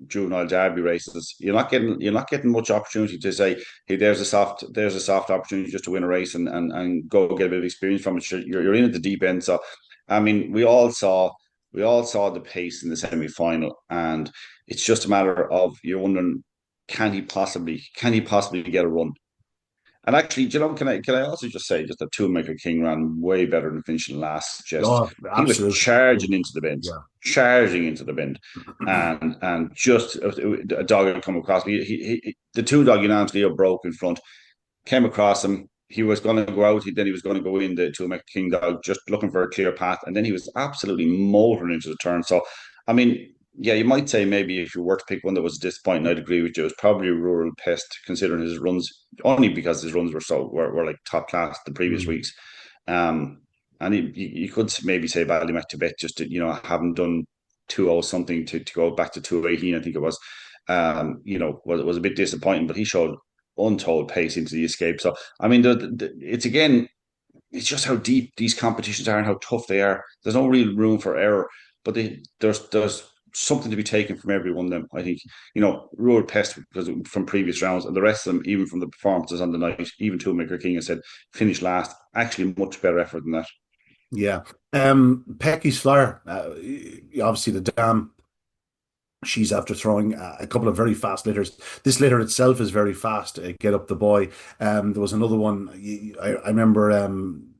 juvenile derby races. You're not getting much opportunity to say, hey, there's a soft opportunity just to win a race and go get a bit of experience from it. You're in at the deep end. So I mean, we all saw We all saw the pace in the semi-final, and it's just a matter of you're wondering, can he possibly get a run? And actually, can I also just say just that Toolmaker King ran way better than finishing last. Just Oh, he was absolutely. Yeah. charging into the bend, and just a dog had come across me. The two dog unanimously broke in front, came across him. He was going to go out. Then he was going to go in the Toolmaker King dog, just looking for a clear path, and then he was absolutely motoring into the turn. So, I mean, yeah, you might say maybe if you were to pick one that was disappointing, I'd agree with you. It was probably Rural Pest, considering his runs, only because his runs were like top class the previous Mm. weeks. And you could maybe say Ballymac Tibet just to, having done 2-0 something to go back to 218, I think it was. Was a bit disappointing, but he showed untold pace into the escape. So I mean, it's just how deep these competitions are and how tough they are. There's no real room for error, but there's something to be taken from every one of them. I think, Rural Pest, because from previous rounds, and the rest of them, even from the performances on the night, even Toolmaker King has said finished last. Actually, much better effort than that. Yeah. Pecky's Flyer, obviously the dam. She's after throwing a couple of very fast litters. This litter itself is very fast. Getup The Boy. There was another one. I remember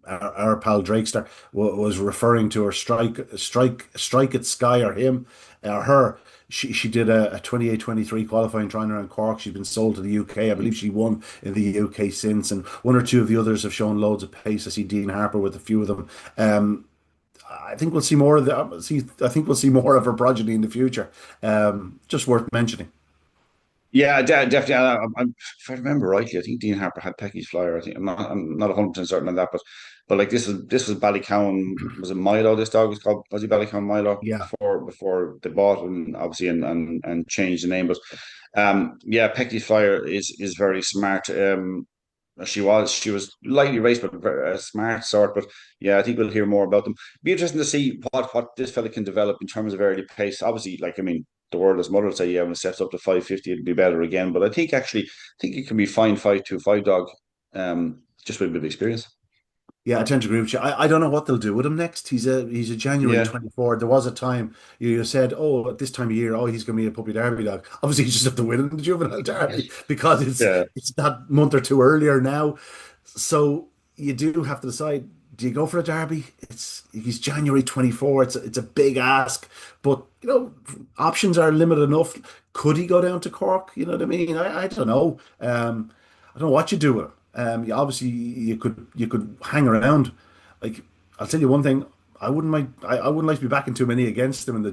our pal Drakester was referring to her strike at Sky or him or her. She did a 28-23 qualifying trying around Cork. She's been sold to the UK. I believe she won in the UK since, and one or two of the others have shown loads of pace. I see Dean Harper with a few of them. I think we'll see more of the. I think we'll see more of her progeny in the future. Just worth mentioning. Yeah, definitely. If I remember rightly, I think Dean Harper had Pecky's Flyer. I think I'm not 100% certain on that, but like this was Ballycown. Was it Milo? This dog was he Ballycown Milo Yeah, before they bought and obviously and changed the name. But yeah, Pecky's Flyer is very smart. She was lightly raced, but a smart sort. But yeah, I think we'll hear more about them. Be interesting to see what this fella can develop in terms of early pace. Obviously, like I mean, the world as mother would say, yeah, when it steps up to 550, it'll be better again. But I think it can be fine 525 dog, just with a bit of experience. yeah, I tend to agree with you. I don't know what they'll do with him next. He's a January Yeah, 24. There was a time you said, oh, at this time of year, oh, he's going to be a puppy derby dog. Obviously, he's just have to win in the juvenile derby because it's yeah, it's that month or two earlier now. So you do have to decide: do you go for a derby? He's January 24. It's a big ask, but options are limited enough. Could he go down to Cork? You know what I mean? I don't know. I don't know what you do with him. Obviously you could hang around. Like I'll tell you one thing, I wouldn't like to be backing too many against him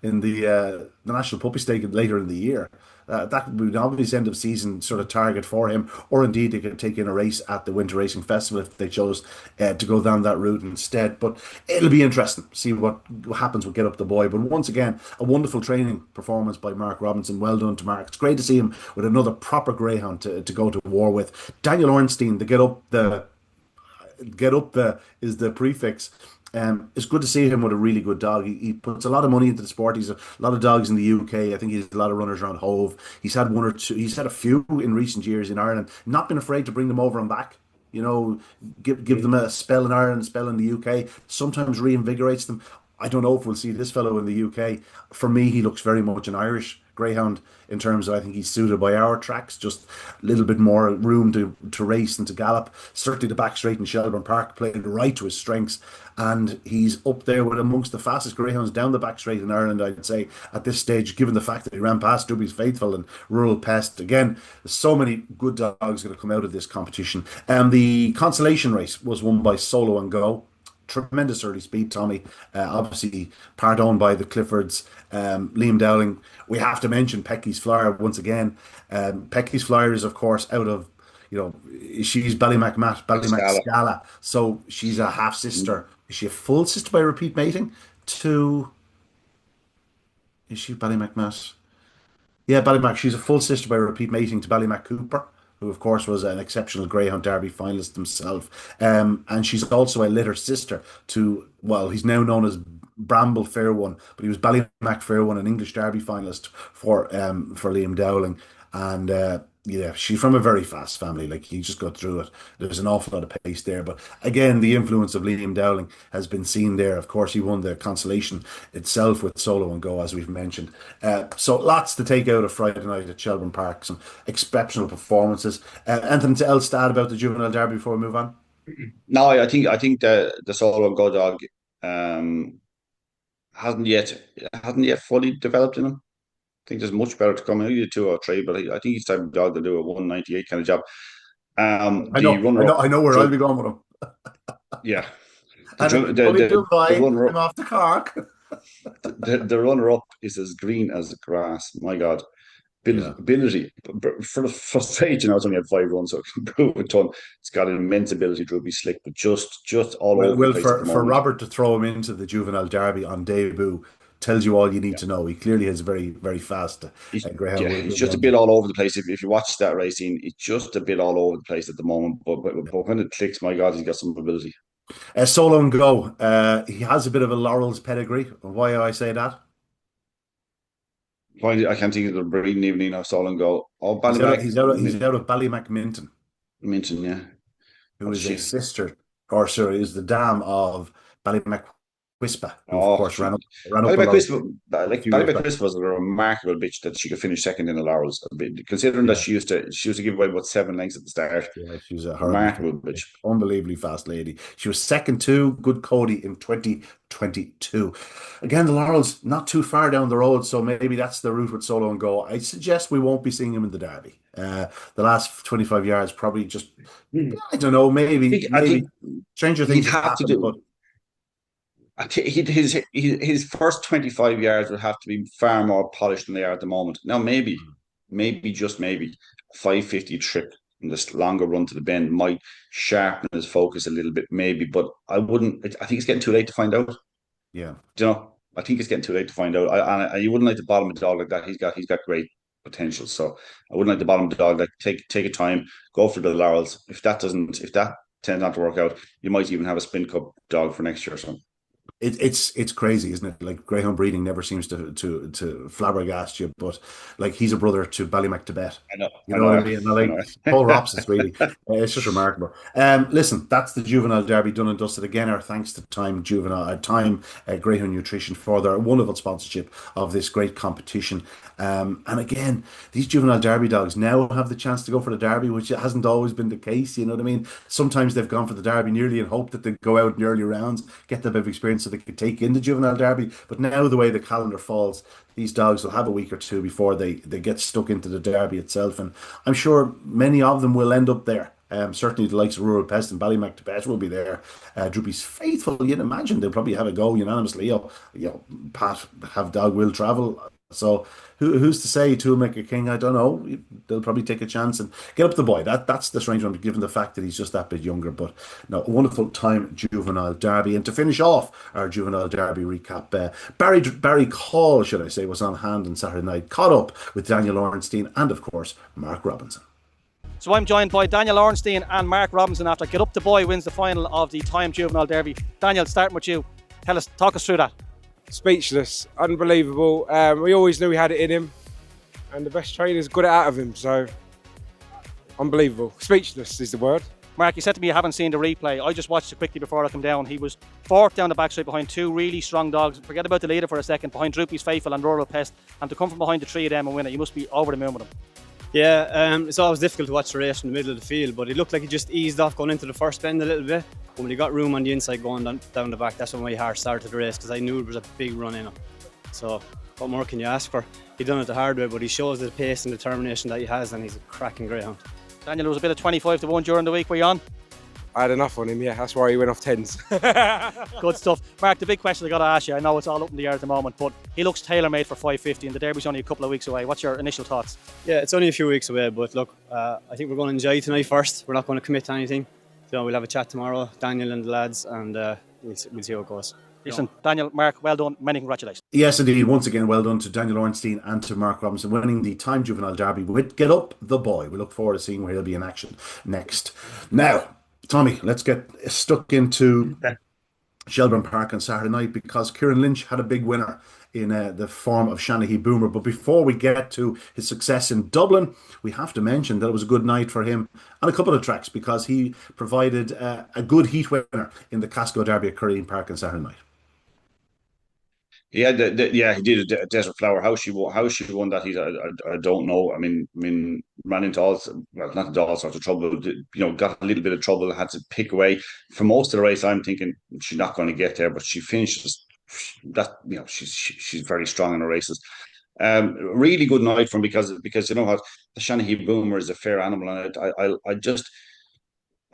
in the national puppy stake later in the year. That would be an obvious end of season sort of target for him, or indeed they could take in a race at the Winter Racing Festival if they chose to go down that route instead. But it'll be interesting to see what happens with Get Up the Boy. But once again, a wonderful training performance by Mark Robinson. Well done to Mark. It's great to see him with another proper greyhound to go to war with. Daniel Ornstein, the Get Up the is the prefix. It's good to see him with a really good dog. He puts a lot of money into the sport. He's a lot of dogs in the UK. I think he's a lot of runners around Hove. He's had one or two. He's had a few in recent years in Ireland. Not been afraid to bring them over and back. Give them a spell in Ireland, a spell in the UK. Sometimes reinvigorates them. I don't know if we'll see this fellow in the UK. For me, he looks very much an Irish greyhound in terms of I think he's suited by our tracks, just a little bit more room to race and to gallop. Certainly the back straight in Shelbourne Park played right to his strengths, and he's up there with amongst the fastest greyhounds down the back straight in Ireland, I'd say, at this stage, given the fact that he ran past Dubby's Faithful and Rural Pest. Again, there's so many good dogs going to come out of this competition. And the consolation race was won by Solo and Go. Tremendous early speed, Tommy. Obviously, part owned by the Cliffords. Liam Dowling. We have to mention Pecky's Flyer once again. Pecky's Flyer is, of course, out of, she's Ballymac Scala. Scala. So she's a half sister. Is she a full sister by repeat mating to, is she Ballymac Matt? Yeah, Ballymac. She's a full sister by repeat mating to Ballymac Cooper, who of course was an exceptional Greyhound Derby finalist himself. And she's also a litter sister to, well, he's now known as Bramble Fair One, but he was Ballymac Fair One, an English Derby finalist for Liam Dowling. And Yeah, she's from a very fast family. Like, you just got through it. There's an awful lot of pace there. But again, the influence of Liam Dowling has been seen there. Of course, he won the consolation itself with Solo and Go, as we've mentioned. So lots to take out of Friday night at Shelbourne Park. Some exceptional performances. Anything else to add about the Juvenile Derby before we move on? No, I think the Solo and Go dog um, hasn't yet fully developed in him. I think there's much better to come. Maybe 2 or 3, but I think he's the type of dog to do a 198 kind of job. The runner up, I know where I'll be going with him. yeah, And only the Dubai, runner I'm up, off to Cork. the runner up is as green as the grass. My God, Yeah. ability for stage, it's only had 5 runs, so it can prove a ton. It's got an immense ability. Ruby slick, but just all over the Well, place at the for moment. Robert to throw him into the Juvenile Derby on debut tells you all you need Yeah. to know. He clearly has very, very fast greyhound. He's just a bit all over the place. If you watch that racing, it's just a bit all over the place at the moment. But when it clicks, my God, he's got some ability. Solo and Go. He has a bit of a Laurel's pedigree. Why do I say that? I can't think of the breeding even of Sol and Go. Oh, He's out of Ballymacminton, Minton, yeah. who Oh, is a shit. sister, or sorry, is the dam of Ballymacquispa, who of Oh, course ran up a lot a few years back. Ballybacquispa was a remarkable bitch that she could finish second in the Laurels. Considering that Yeah. she used to give away about 7 lengths at the start. Yeah, she was a horrible, Remarkable bitch. unbelievably fast lady. She was second to Good Cody in 2022. Again, the Laurels not too far down the road, so maybe that's the route with Solo and Go. I suggest we won't be seeing him in the Derby. The last 25 yards probably just, I don't know, maybe I think stranger he'd things have have to happened, but do. I think his first 25 yards would have to be far more polished than they are at the moment. Now, maybe just maybe, 550 trip and this longer run to the bend might sharpen his focus a little bit, maybe. But I wouldn't. I think it's getting too late to find out. yeah. Do you know? I think it's getting too late to find out. And you wouldn't like to bottom a dog like that. He's got great potential. So I wouldn't like to bottom the dog. Like take a time, go for the Laurels. If that tends not to work out, you might even have a Spin Cup dog for next year or something. It's crazy, isn't it? Like, greyhound breeding never seems to flabbergast you, but like, he's a brother to Ballymac Tibet. I know, You I know know, what I mean? And I like, know. polar opposites, really. It's just remarkable. Listen, that's the Juvenile Derby done and dusted. Again, our thanks to Time Greyhound Nutrition for their wonderful sponsorship of this great competition. And again, these Juvenile Derby dogs now have the chance to go for the Derby, which hasn't always been the case. You know what I mean? Sometimes they've gone for the Derby nearly in hope that they go out in the early rounds, get the bit of experience so they could take in the Juvenile Derby. But now, the way the calendar falls, these dogs will have a week or two before they get stuck into the Derby itself. And I'm sure many of them will end up there. Certainly the likes of Rural Pest and Ballymac Tibet will be there. Droopy's Faithful, you'd imagine they'll probably have a go unanimously. Pat have dog will travel. So who's to say two will make a king? I don't know. They'll probably take a chance and Getup The Boy. That's the strange one, given the fact that he's just that bit younger. But no, a wonderful Time Juvenile Derby. And to finish off our Juvenile Derby recap, Barry Call, should I say, was on hand on Saturday night, caught up with Daniel Ornstein and, of course, Mark Robinson. So I'm joined by Daniel Ornstein and Mark Robinson after Getup The Boy wins the final of the Time Juvenile Derby. Daniel, starting with you. Talk us through that. Speechless, unbelievable. We always knew he had it in him, and the best trainers got it out of him. So unbelievable. Speechless is the word. Mark, you said to me you haven't seen the replay. I just watched it quickly before I come down. He was fourth down the backside behind two really strong dogs. Forget about the leader for a second, behind Droopy's Faithful and Rural Pest, and to come from behind the three of them and win it, you must be over the moon with him. Yeah, it's always difficult to watch the race in the middle of the field, but it looked like he just eased off going into the first bend a little bit. But when he got room on the inside going down the back, that's when my heart started the race, because I knew it was a big run in him. So what more can you ask for? He done it the hard way, but he shows the pace and determination that he has, and he's a cracking greyhound. Daniel, there was a bit of 25-1 during the week. Were you on? I had enough on him, yeah. That's why he went off tens. Good stuff. Mark, the big question I got to ask you, I know it's all up in the air at the moment, but he looks tailor-made for 550 and the Derby's only a couple of weeks away. What's your initial thoughts? Yeah, it's only a few weeks away, but look, I think we're going to enjoy tonight first. We're not going to commit to anything. We'll have a chat tomorrow, Daniel and the lads, and we'll see how it goes. Listen, Daniel, Mark, well done. Many congratulations. Yes, indeed. Once again, well done to Daniel Ornstein and to Mark Robinson, winning the Time Juvenile Derby with Getup The Boy. We look forward to seeing where he'll be in action next. Now, Tommy, let's get stuck into Shelbourne Park on Saturday night, because Kieran Lynch had a big winner in the form of Shanahy Boomer. But before we get to his success in Dublin, we have to mention that it was a good night for him on a couple of tracks, because he provided a good heat winner in the Casco Derby at Curreen Park on Saturday night. Yeah, yeah, he did a Desert Flower. How she won that heat, I don't know. I mean, ran into not all sorts of trouble. Got a little bit of trouble. Had to pick away for most of the race. I'm thinking she's not going to get there, but she finishes. That she's very strong in her races. Really good night from because you know what, the Shanahy Boomer is a fair animal, and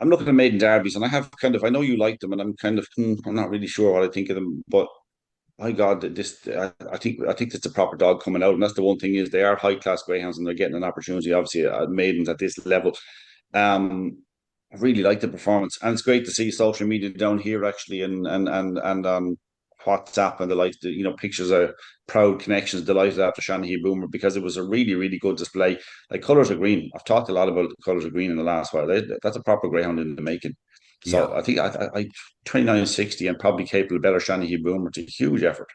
I'm looking at maiden derbies, and I know you like them, and I'm not really sure what I think of them, but my God, I think it's a proper dog coming out, and that's the one thing is they are high class greyhounds, and they're getting an opportunity. Obviously, maidens at this level. I really like the performance, and it's great to see social media down here actually, and on WhatsApp and the like. Pictures of proud connections, delighted after Shanahy Boomer, because it was a really really good display. Like colours of green, I've talked a lot about the colours of green in the last while. That's a proper greyhound in the making. So Yeah. I think I 29.60 and probably capable of better Shanahy Boomer. It's a huge effort.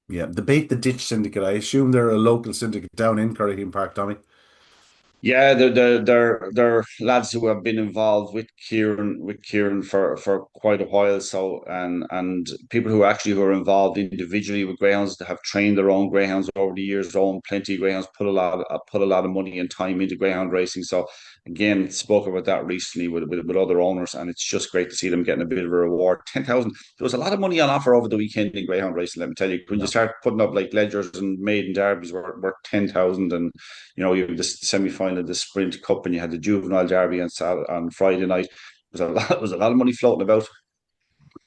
Yeah, the Bait the Ditch Syndicate. I assume they're a local syndicate down in Curraheen Park, Tommy. Yeah, they're lads who have been involved with Kieran for quite a while. So and people who are involved individually with greyhounds, that have trained their own greyhounds over the years, own plenty of greyhounds, put a lot of money and time into greyhound racing. So again, spoke about that recently with other owners, and it's just great to see them getting a bit of a reward. 10,000. There was a lot of money on offer over the weekend in greyhound racing. Let me tell you, when you start putting up like ledgers and maiden derbies were 10,000, and you have the semi-final of the Sprint Cup, and you had the Juvenile Derby on Friday night. There was a lot of money floating about.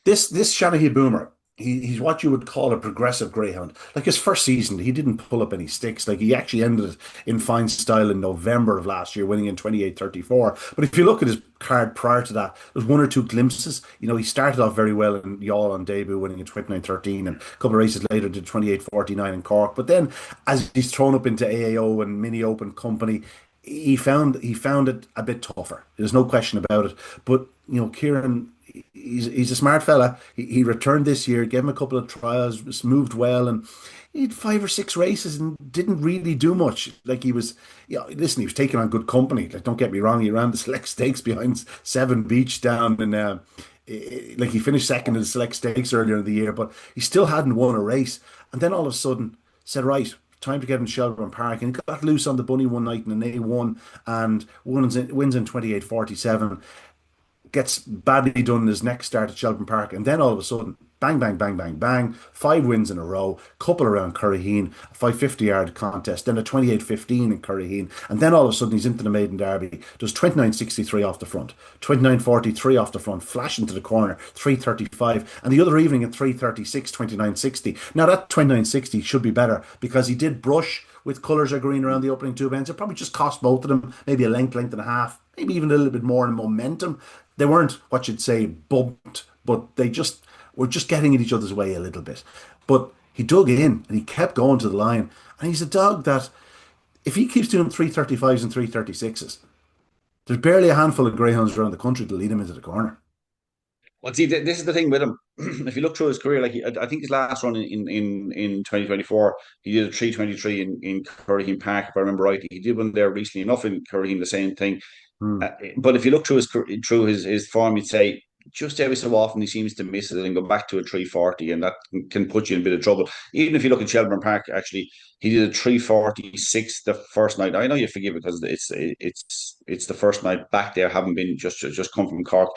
This Shanahy Boomer, he's what you would call a progressive greyhound. Like his first season, he didn't pull up any sticks. Like he actually ended it in fine style in November of last year, winning in 28:34. But if you look at his card prior to that, there's one or two glimpses. He started off very well in Youghal on debut, winning in 29:13, and a couple of races later did 28:49 in Cork. But then, as he's thrown up into AAO and Mini Open Company, he found it a bit tougher. There's no question about it. But Kieran, he's a smart fella. He returned this year, gave him a couple of trials, moved well, and he had 5 or 6 races and didn't really do much. Like he was, listen, he was taking on good company. Like, don't get me wrong, he ran the select stakes behind Seven Beach down, and like he finished second in the select stakes earlier in the year, but he still hadn't won a race. And then all of a sudden said, right, time to get in Shelbourne Park, and he got loose on the bunny one night in an A1 and wins in 28:47. Gets badly done in his next start at Shelbourne Park, and then all of a sudden, bang, bang, bang, bang, bang, 5 wins in a row, couple around Curraheen, a 550-yard contest, then a 28:15 in Curraheen, and then all of a sudden he's into the Maiden Derby, does 29:63 off the front, 29:43 off the front, flash into the corner, 3:35, and the other evening at 3:36, 29:60. Now that 29:60 should be better, because he did brush with colours are green around the opening 2 bends. It probably just cost both of them maybe a length and a half, maybe even a little bit more in momentum. They weren't what you'd say bumped, but they just were just getting in each other's way a little bit. But he dug in and he kept going to the line. And he's a dog that, if he keeps doing 3:35s and 3:36s, there's barely a handful of greyhounds around the country to lead him into the corner. Well, see, this is the thing with him. If you look through his career, like I think his last run in 2024, he did a 3:23 in Curraheen Park, if I remember rightly. He did one there recently enough in Curraheen, the same thing. But if you look through his form, you'd say just every so often he seems to miss it and go back to a 3:40, and that can put you in a bit of trouble. Even if you look at Shelbourne Park, actually, he did a 3:46 the first night. I know you forgive it because it's the first night back there, having been just come from Cork.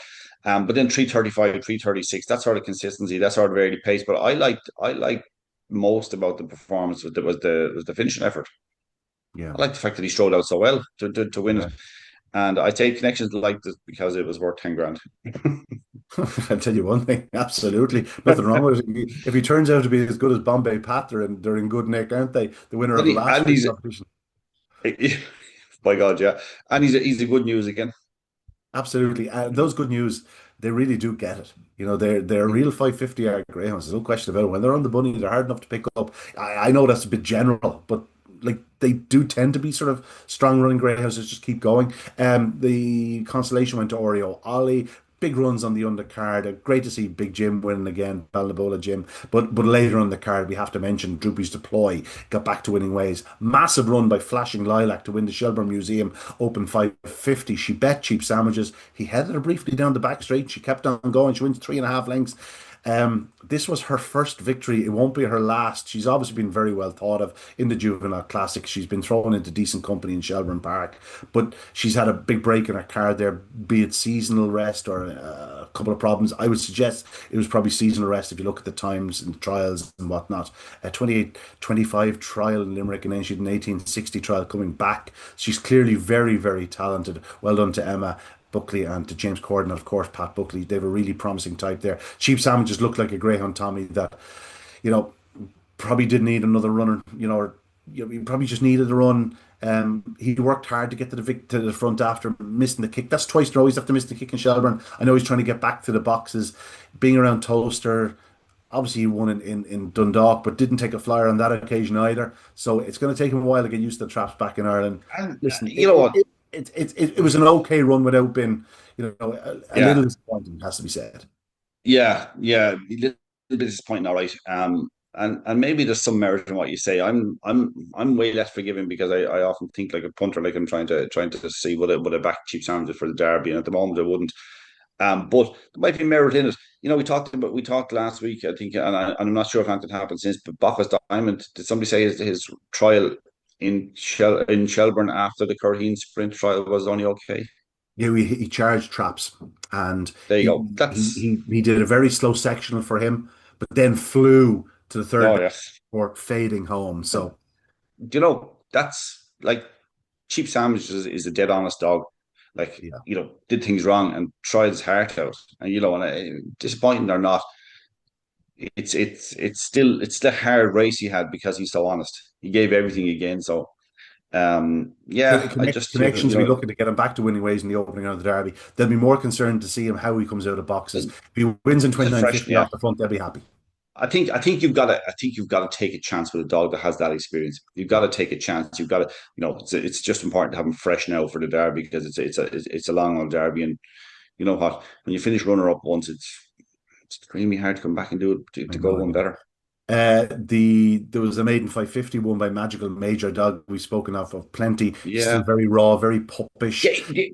But then 3:35, 3:36, that sort of consistency, that sort of early pace. But I like most about the performance was the finishing effort. Yeah. I like the fact that he strode out so well to win Yeah. it. And I take connections like this because it was worth 10 grand. I'll tell you one thing, absolutely nothing wrong with it. If he turns out to be as good as Bombay Pat, they're in good nick, aren't they? The winner of the last week's competition. By God, yeah. And he's a good news again. Absolutely. Those good news, they really do get it. They're real 550-yard greyhounds. There's no question about it. When they're on the bunny, they're hard enough to pick up. I know that's a bit general, but like they do tend to be sort of strong running greyhounds that just keep going. The consolation went to Oreo Ollie. big runs on the undercard. Great to see Big Jim winning again, Balnabola Jim. But later on the card, we have to mention Droopy's Deploy got back to winning ways. Massive run by Flashing Lilac to win the Shelbourne Museum Open 550. She bet Cheap Sandwiches. He headed her briefly down the back straight. She kept on going. She wins 3.5 lengths. This was her first victory. It won't be her last. She's obviously been very well thought of in the Juvenile Classic. She's been thrown into decent company in Shelbourne Park, but she's had a big break in her card there, be it seasonal rest or a couple of problems. I would suggest it was probably seasonal rest if you look at the times and trials and whatnot. A 28-25 trial in Limerick, and then she had an 1860 trial coming back. She's clearly very, very talented. Well done to Emma Buckley and to James Corden, of course, Pat Buckley. They have a really promising type there. Cheap Sandwiches looked like a Greyhound Tommy that, probably did need another runner, or he probably just needed a run. He worked hard to get to the front after missing the kick. That's twice in a row he's after missing the kick in Shelbourne. I know he's trying to get back to the boxes, being around Toaster. Obviously, he won in Dundalk, but didn't take a flyer on that occasion either. So it's going to take him a while to get used to the traps back in Ireland. And Listen, you know what? It was an okay run without being, a little disappointing, it has to be said. Yeah, a little bit disappointing, all right. And maybe there's some merit in what you say. I'm way less forgiving because I often think like a punter, like I'm trying to see would I back Cheap Sandwiches for the Derby, and at the moment I wouldn't. But there might be merit in it. We talked last week, I think, and I'm not sure if anything happened since. But Bacchus Diamond, did somebody say his trial in Shelbourne after the Curraheen Sprint trial was only okay? Yeah, he charged traps, and there you go. He did a very slow sectional for him, but then flew to the third for fading home. So, that's like Cheap Sandwiches is a dead honest dog. Like, did things wrong and tried his heart out, and disappointing or not, it's still a hard race he had because he's so honest. He gave everything again. So, connections will be looking to get him back to winning ways in the opening of the Derby. They'll be more concerned to see him how he comes out of boxes. If he wins in 29.50 off the front, they'll be happy. I think you've got to take a chance with a dog that has that experience. You've got to take a chance. You've got to, it's just important to have him fresh now for the Derby because it's a long old Derby, and you know what? When you finish runner up once, it's extremely hard to come back and do it to go one better. There was a maiden 550 won by Magical Major, dog we've spoken of plenty. Yeah. Still very raw, very puppish. Yeah.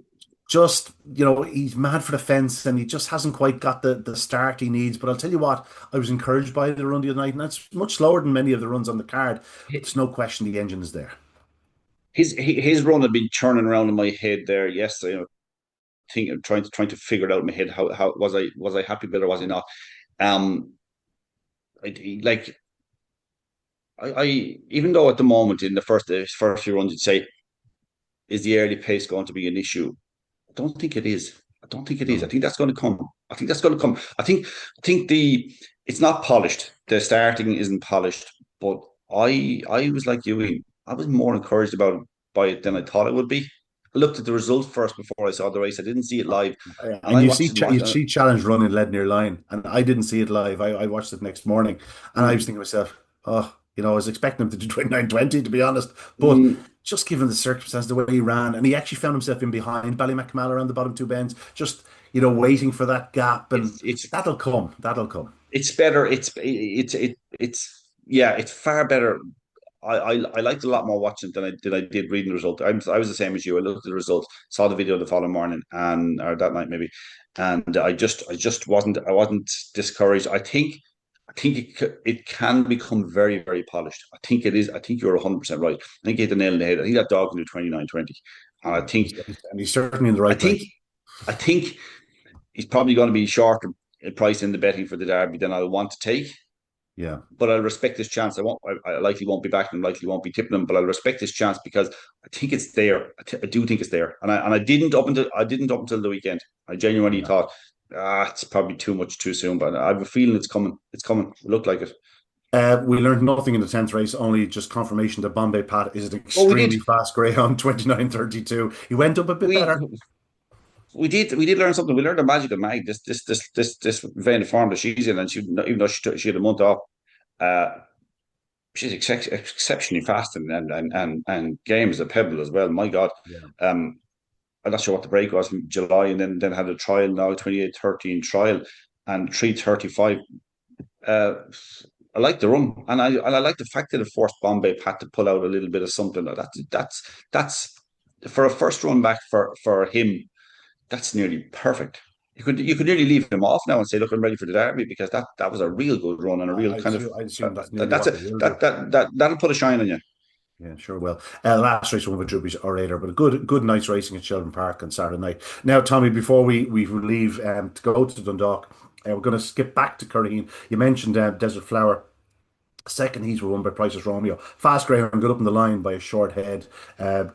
Just, he's mad for the fence and he just hasn't quite got the start he needs. But I'll tell you what, I was encouraged by the run the other night, and that's much slower than many of the runs on the card. It's no question the engine is there. His run had been churning around in my head there yesterday. Trying to figure it out in my head. How was I happy with it or was I not? I even though at the moment in the first few runs you'd say, is the early pace going to be an issue? I don't think it is. I think that's going to come. I think it's not polished. The starting isn't polished, but I was like you, Ian. I was more encouraged by it than I thought it would be. I looked at the result first before I saw the race. I didn't see it live. And you see Challenge running led near line, and I didn't see it live. I watched it next morning, and I was thinking to myself, I was expecting him to do 29.20, to be honest. But just given the circumstances, the way he ran, and he actually found himself in behind Ballymacmahon around the bottom two bends, just waiting for that gap, and that'll come. It's better. It's far better. I liked a lot more watching it than I did reading the result. I was the same as you. I looked at the result, saw the video the following morning or that night maybe, and I wasn't discouraged. I think it can become very, very polished. I think it is. I think you're 100% right. I think you hit the nail on the head. I think that dog can do 29.20, and I think, and he's certainly in the right place. I think he's probably going to be shorter in price in the betting for the Derby than I want to take. Yeah, but I'll respect this chance. I likely won't be backing him. Likely won't be tipping him. But I'll respect this chance because I think it's there. I do think it's there, and I didn't up until the weekend. I genuinely thought, it's probably too much too soon. But I have a feeling it's coming. It's coming. It looked like it. We learned nothing in the 10th race. Only just confirmation that Bombay Pat is an extremely fast greyhound. 29.32. He went up a bit better. We did learn something. We learned a Magical Mag, this vein of form that she's in, and even though she had a month off, she's exceptionally fast and game as a pebble as well. My God, I'm not sure what the break was from July, and then had a trial now, 28:13 trial, and 3:35. I like the run, and I like the fact that the forced Bombay had to pull out a little bit of something. That's for a first run back for him. That's nearly perfect. You could nearly leave him off now and say, look, I'm ready for the Derby, because that was a real good run and a real kind of I assume that's nearly that's what a they will do. that'll put a shine on you. Yeah, sure will. Last race one with Droopies or later, but a good night's racing at Shelbourne Park on Saturday night. Now, Tommy, before we leave to go to Dundalk, we're going to skip back to Curraheen. You mentioned Desert Flower. Second heats were won by Price's Romeo. Fast Greyhound got up in the line by a short head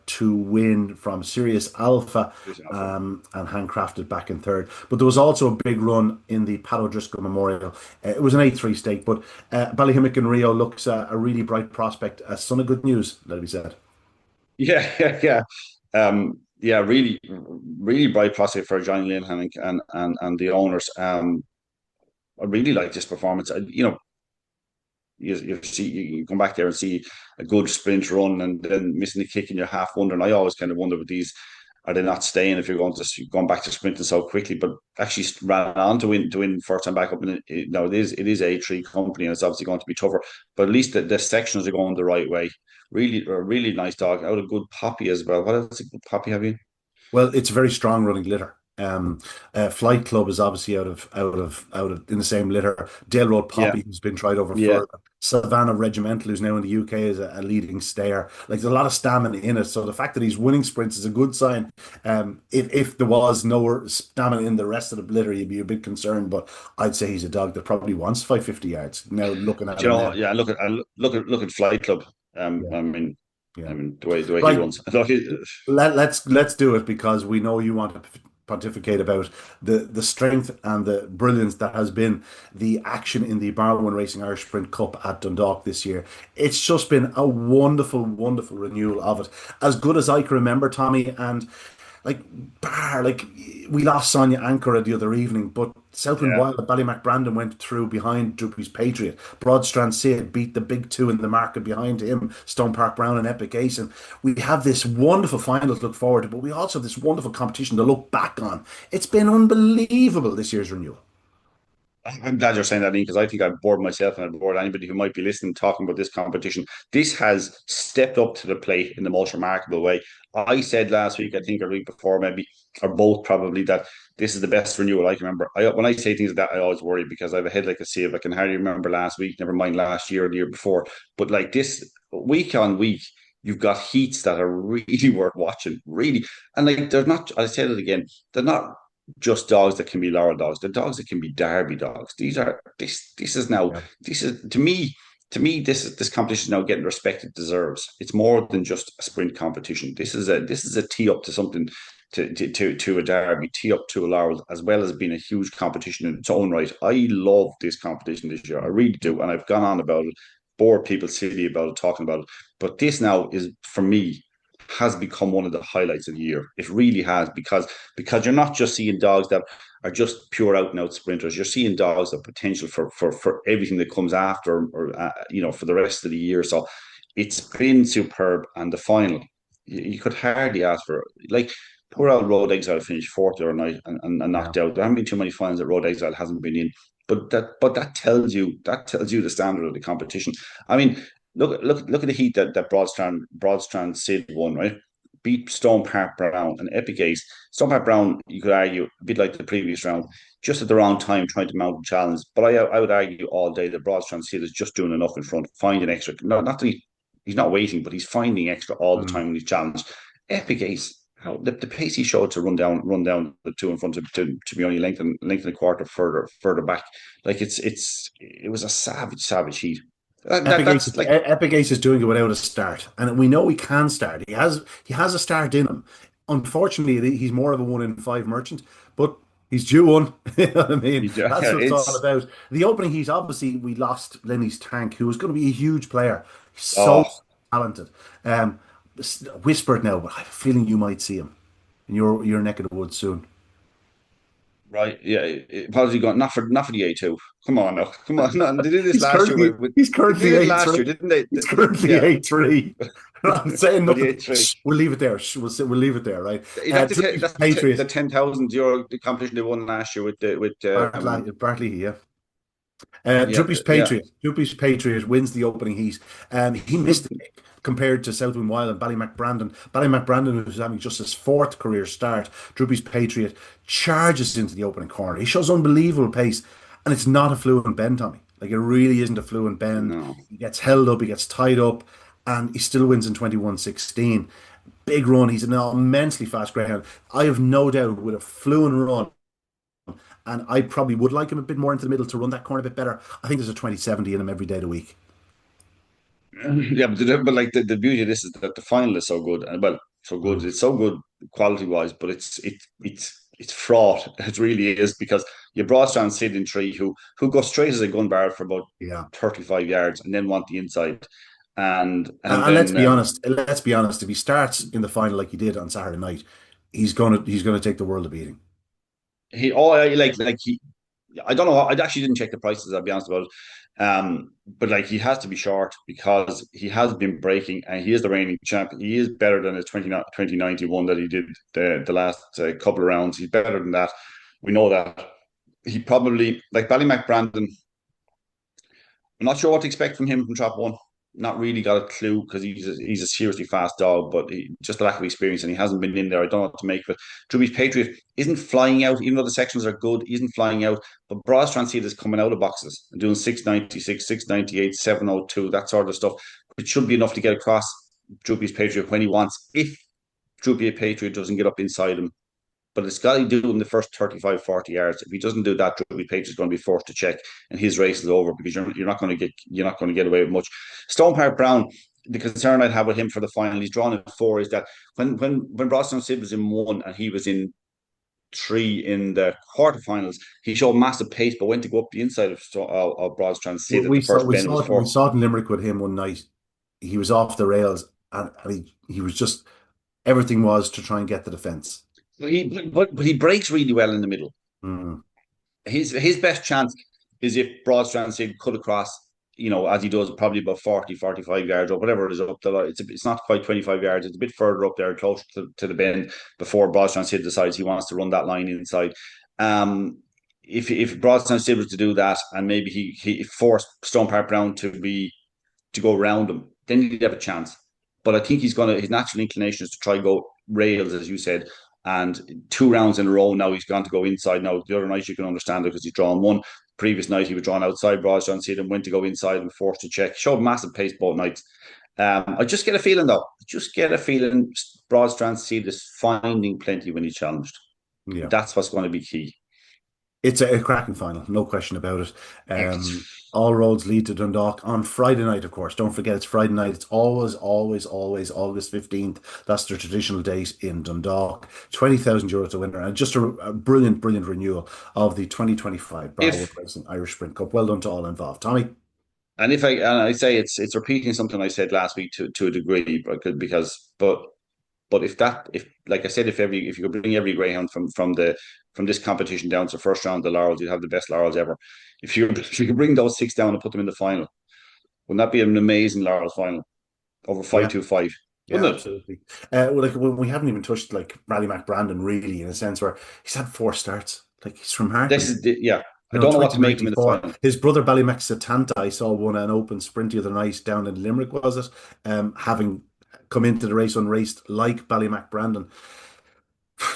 to win from Sirius Alpha, and handcrafted back in third. But there was also a big run in the Pat O'Driscoll Memorial. It was an 8-3 stake, but Ballyhimmock in Rio looks a really bright prospect. A son of good news, let it be said. Yeah. Yeah, really, really bright prospect for Johnny Linehan and the owners. I really like this performance. You come back there and see a good sprint run, and then missing the kick, and you're half wondering. I always kind of wonder with these, are they not staying if you're going back to sprinting so quickly? But actually ran on to win first time back up. And it is a tree company, and it's obviously going to be tougher. But at least the sections are going the right way. Really, a really nice dog. Out a good poppy as well. What else a good poppy have you? Well, it's a very strong running litter. Flight Club is obviously out of in the same litter. Dale Road Poppy, who's been tried over further. Savannah Regimental, who's now in the UK, is a leading stayer. Like, there's a lot of stamina in it. So the fact that he's winning sprints is a good sign. If there was no stamina in the rest of the litter, you'd be a bit concerned. But I'd say he's a dog that probably wants 550 yards. Now looking at look at Flight Club. I mean, the way he runs. Let's do it, because we know you want to pontificate about the strength and the brilliance that has been the action in the Barwon Racing Irish Sprint Cup at Dundalk this year. It's just been a wonderful, wonderful renewal of it. As good as I can remember, Tommy, and we lost Sonia Ancora the other evening, but Southland Wild at Ballymac went through behind Droopy's Patriot. Broadstrand Sid beat the big two in the market behind him, Stone Park Brown and Epic Ace. And we have this wonderful final to look forward to, but we also have this wonderful competition to look back on. It's been unbelievable, this year's renewal. I'm glad you're saying that, Ian, because I think I've bored myself and I've bored anybody who might be listening talking about this competition. This has stepped up to the plate in the most remarkable way. I said last week, I think, or week before, maybe, or both probably, that this is the best renewal I can remember. When I say things like that, I always worry, because I have a head like a sieve. I can hardly remember last week, never mind last year or the year before. But like this, week on week, you've got heats that are really worth watching, really. And like, they're not, I said it again, they're not just dogs that can be Laurel dogs. They're dogs that can be Derby dogs. This is now, this is, to me, this competition is now getting the respect it deserves. It's more than just a sprint competition. This is a tee up to something, to a Derby, tee up to a Laurel, as well as being a huge competition in its own right. I love this competition this year. I really do. And I've gone on about it, bored people silly about it, talking about it. But this now is, for me, has become one of the highlights of the year. It really has, because you're not just seeing dogs that are just pure out and out sprinters. You're seeing dogs that potential for everything that comes after, or for the rest of the year. So it's been superb. And the final, you could hardly ask for, like, poor old Road Exile finished fourth the other night and knocked out. There haven't been too many finals that Road Exile hasn't been in. But that tells you the standard of the competition. I mean, look at the heat that Broadstrand Sid won, right? Beat Stone Park Brown and Epic Ace. Stone Park Brown, you could argue, a bit like the previous round, just at the wrong time trying to mount a challenge. But I would argue all day that Broadstrand Sid is just doing enough in front, finding extra. No, not that he's not waiting, but he's finding extra all the time when he's challenged. Epic Ace, the pace he showed to run down the two in front to be only length and a quarter further back. Like, it was a savage heat. Epic Ace is doing it without a start, and we know he can start. He has a start in him. Unfortunately, he's more of a 1 in 5 merchant, but he's due one. You know what I mean? That's what it's all about. The opening heat, obviously, we lost Lenny's Tank, who was going to be a huge player. He's so talented. Whispered now, but I have a feeling you might see him in your neck of the woods soon. Right, yeah. Probably gone not for the A2. Come on now. They did this last year. He's currently last year, didn't they? He's currently A3. I'm saying But nothing. We'll leave it there. We'll leave it there, right? That's Patriot. the 10,000 euro competition they won last year with Bartley, yeah. yeah, Droopy's Patriot wins the opening heat. He missed the kick compared to Southwind Wild and Ballymacbrandon. Ballymacbrandon, who's having just his 4th career start, Droopy's Patriot charges into the opening corner. He shows unbelievable pace, and it's not a fluent bend, Tommy. Like, it really isn't a fluent bend. No. He gets held up, he gets tied up, and he still wins in 21:16. Big run. He's an immensely fast greyhound. I have no doubt with a fluent run, and I probably would like him a bit more into the middle to run that corner a bit better. I think there's a 20-70 in him every day of the week. Yeah, but like the beauty of this is that the final is so good, and so good. It's so good quality wise, but it's fraught. It really is, because you Broadstrand Sid in 3, who goes straight as a gun barrel for about 35 yards, and then want the inside. And then, let's be honest. Let's be honest. If he starts in the final like he did on Saturday night, he's gonna take the world a beating. I don't know. I actually didn't check the prices, I'll be honest about it. But like, he has to be short, because he has been breaking, and he is the reigning champ. He is better than his 2091 that he did the last couple of rounds. He's better than that. We know that. He probably, like Ballymacbrandon, I'm not sure what to expect from him from Trap 1. Not really got a clue, because he's a seriously fast dog, but just a lack of experience, and he hasn't been in there. I don't know what to make of it. Droopy's Patriot isn't flying out, even though the sections are good. He isn't flying out, but Broadstrand Seed is coming out of boxes and doing 696, 698, 702, that sort of stuff. It should be enough to get across Droopy's Patriot when he wants, if Droopy Patriot doesn't get up inside him. But it's got to do in the first 35, 40 yards. If he doesn't do that, Droopy Patriot is going to be forced to check, and his race is over, because you're not going to get away with much. Stone Park Brown, the concern I'd have with him for the final, he's drawn in 4, is that when Broadstrand Sid was in 1 and he was in 3 in the quarterfinals, he showed massive pace, but went to go up the inside of Broadstrand Sid. We saw it in Limerick with him one night. He was off the rails, and he was just, everything was to try and get the defence. But he breaks really well in the middle. Mm. His best chance is if Broadstrand Sid cut across, as he does, probably about 40, 45 yards or whatever it is up the line. It's not quite 25 yards. It's a bit further up there, close to the bend, before Broadstrand Sid decides he wants to run that line inside. If Broadstrand Sid was to do that, and maybe he forced Stone Park Brown to go around him, then he'd have a chance. But I think his natural inclination is to try go rails, as you said. And 2 rounds in a row now, he's gone to go inside. Now, the other night you can understand it, because he's drawn 1. Previous night he was drawn outside Broadstrand Sid and went to go inside and forced to check. Showed massive pace both nights. I just get a feeling, though. Broadstrand Sid is finding plenty when he's challenged. Yeah. That's what's going to be key. It's a cracking final, no question about it. All roads lead to Dundalk on Friday night, of course. Don't forget, it's Friday night. It's always August 15th. That's the traditional date in Dundalk. 20,000 euros to winner, and just a brilliant renewal of the 2025 Bravo Racing Irish Sprint Cup. Well done to all involved, Tommy. And I say it's repeating something I said last week to a degree, but if like I said, if you could bring every greyhound from this competition down to the first round of the Laurels, you'd have the best Laurels ever. If you could bring those 6 down and put them in the final, wouldn't that be an amazing Laurels final over 525? Yeah, absolutely. We haven't even touched like Ballymacbrandon, really, in a sense, where he's had 4 starts. Like, he's remarkable. I don't know what to make him in the final. His brother Ballymac Satanta, I saw, won an open sprint the other night down in Limerick, was it? Having come into the race unraced like Ballymacbrandon.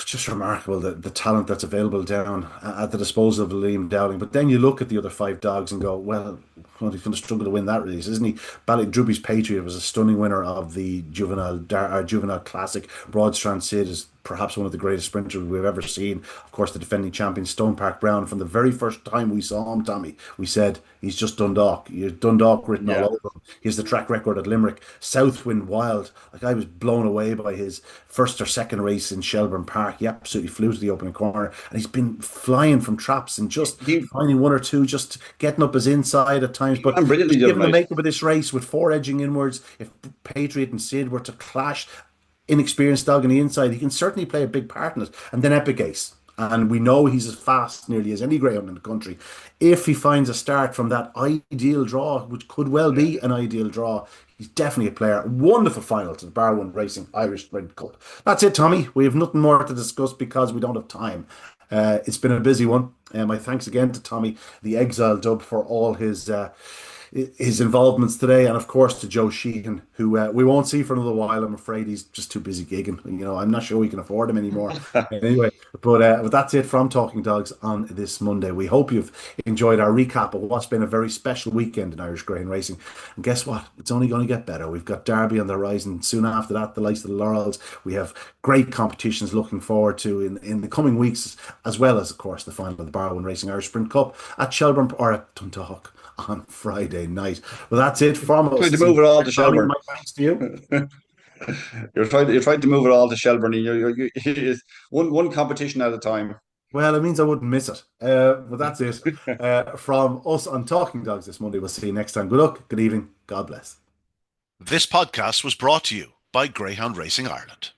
Just remarkable, the talent that's available down at the disposal of Liam Dowling. But then you look at the other 5 dogs and go, well, he's going to struggle to win that race, isn't he? Droopy's Patriot was a stunning winner of the Juvenile Classic. Broadstrand Sid is perhaps one of the greatest sprinters we've ever seen. Of course, the defending champion Stone Park Brown. From the very first time we saw him, Tommy, we said he's just Dundalk. He's Dundalk written all over him. He has the track record at Limerick. Southwind Wild, like, I was blown away by his first or second race in Shelbourne Park. He absolutely flew to the opening corner, and he's been flying from traps and just finding 1 or 2, just getting up his inside at times. But given the makeup of this race, with 4 edging inwards, if Patriot and Sid were to clash, inexperienced dog on the inside, he can certainly play a big part in it. And then Epic Ace. And we know he's as fast nearly as any greyhound in the country. If he finds a start from that ideal draw, which could well be an ideal draw, he's definitely a player. Wonderful final to the Barwon Racing Irish Sprint Cup. That's it, Tommy. We have nothing more to discuss because we don't have time. It's been a busy one. My thanks again to Tommy, the Exile Dub, for all his involvements today, and of course to Joe Sheahan, who we won't see for another while. I'm afraid he's just too busy gigging. I'm not sure we can afford him anymore. Anyway, but that's it from Talking Dogs on this Monday. We hope you've enjoyed our recap of what's been a very special weekend in Irish greyhound racing. And guess what? It's only going to get better. We've got Derby on the horizon. Soon after that, the likes of the Laurels. We have great competitions looking forward to in the coming weeks, as well as, of course, the final of the Barwon Racing Irish Sprint Cup at Shelbourne or at Dundalk on Friday night. Well, that's it from us. Trying to move it all to Shelbourne. My thanks to you. You're trying to move it all to Shelbourne. One competition at a time. Well, it means I wouldn't miss it. But that's it from us on Talking Dogs this Monday. We'll see you next time. Good luck, good evening, God bless. This podcast was brought to you by Greyhound Racing Ireland.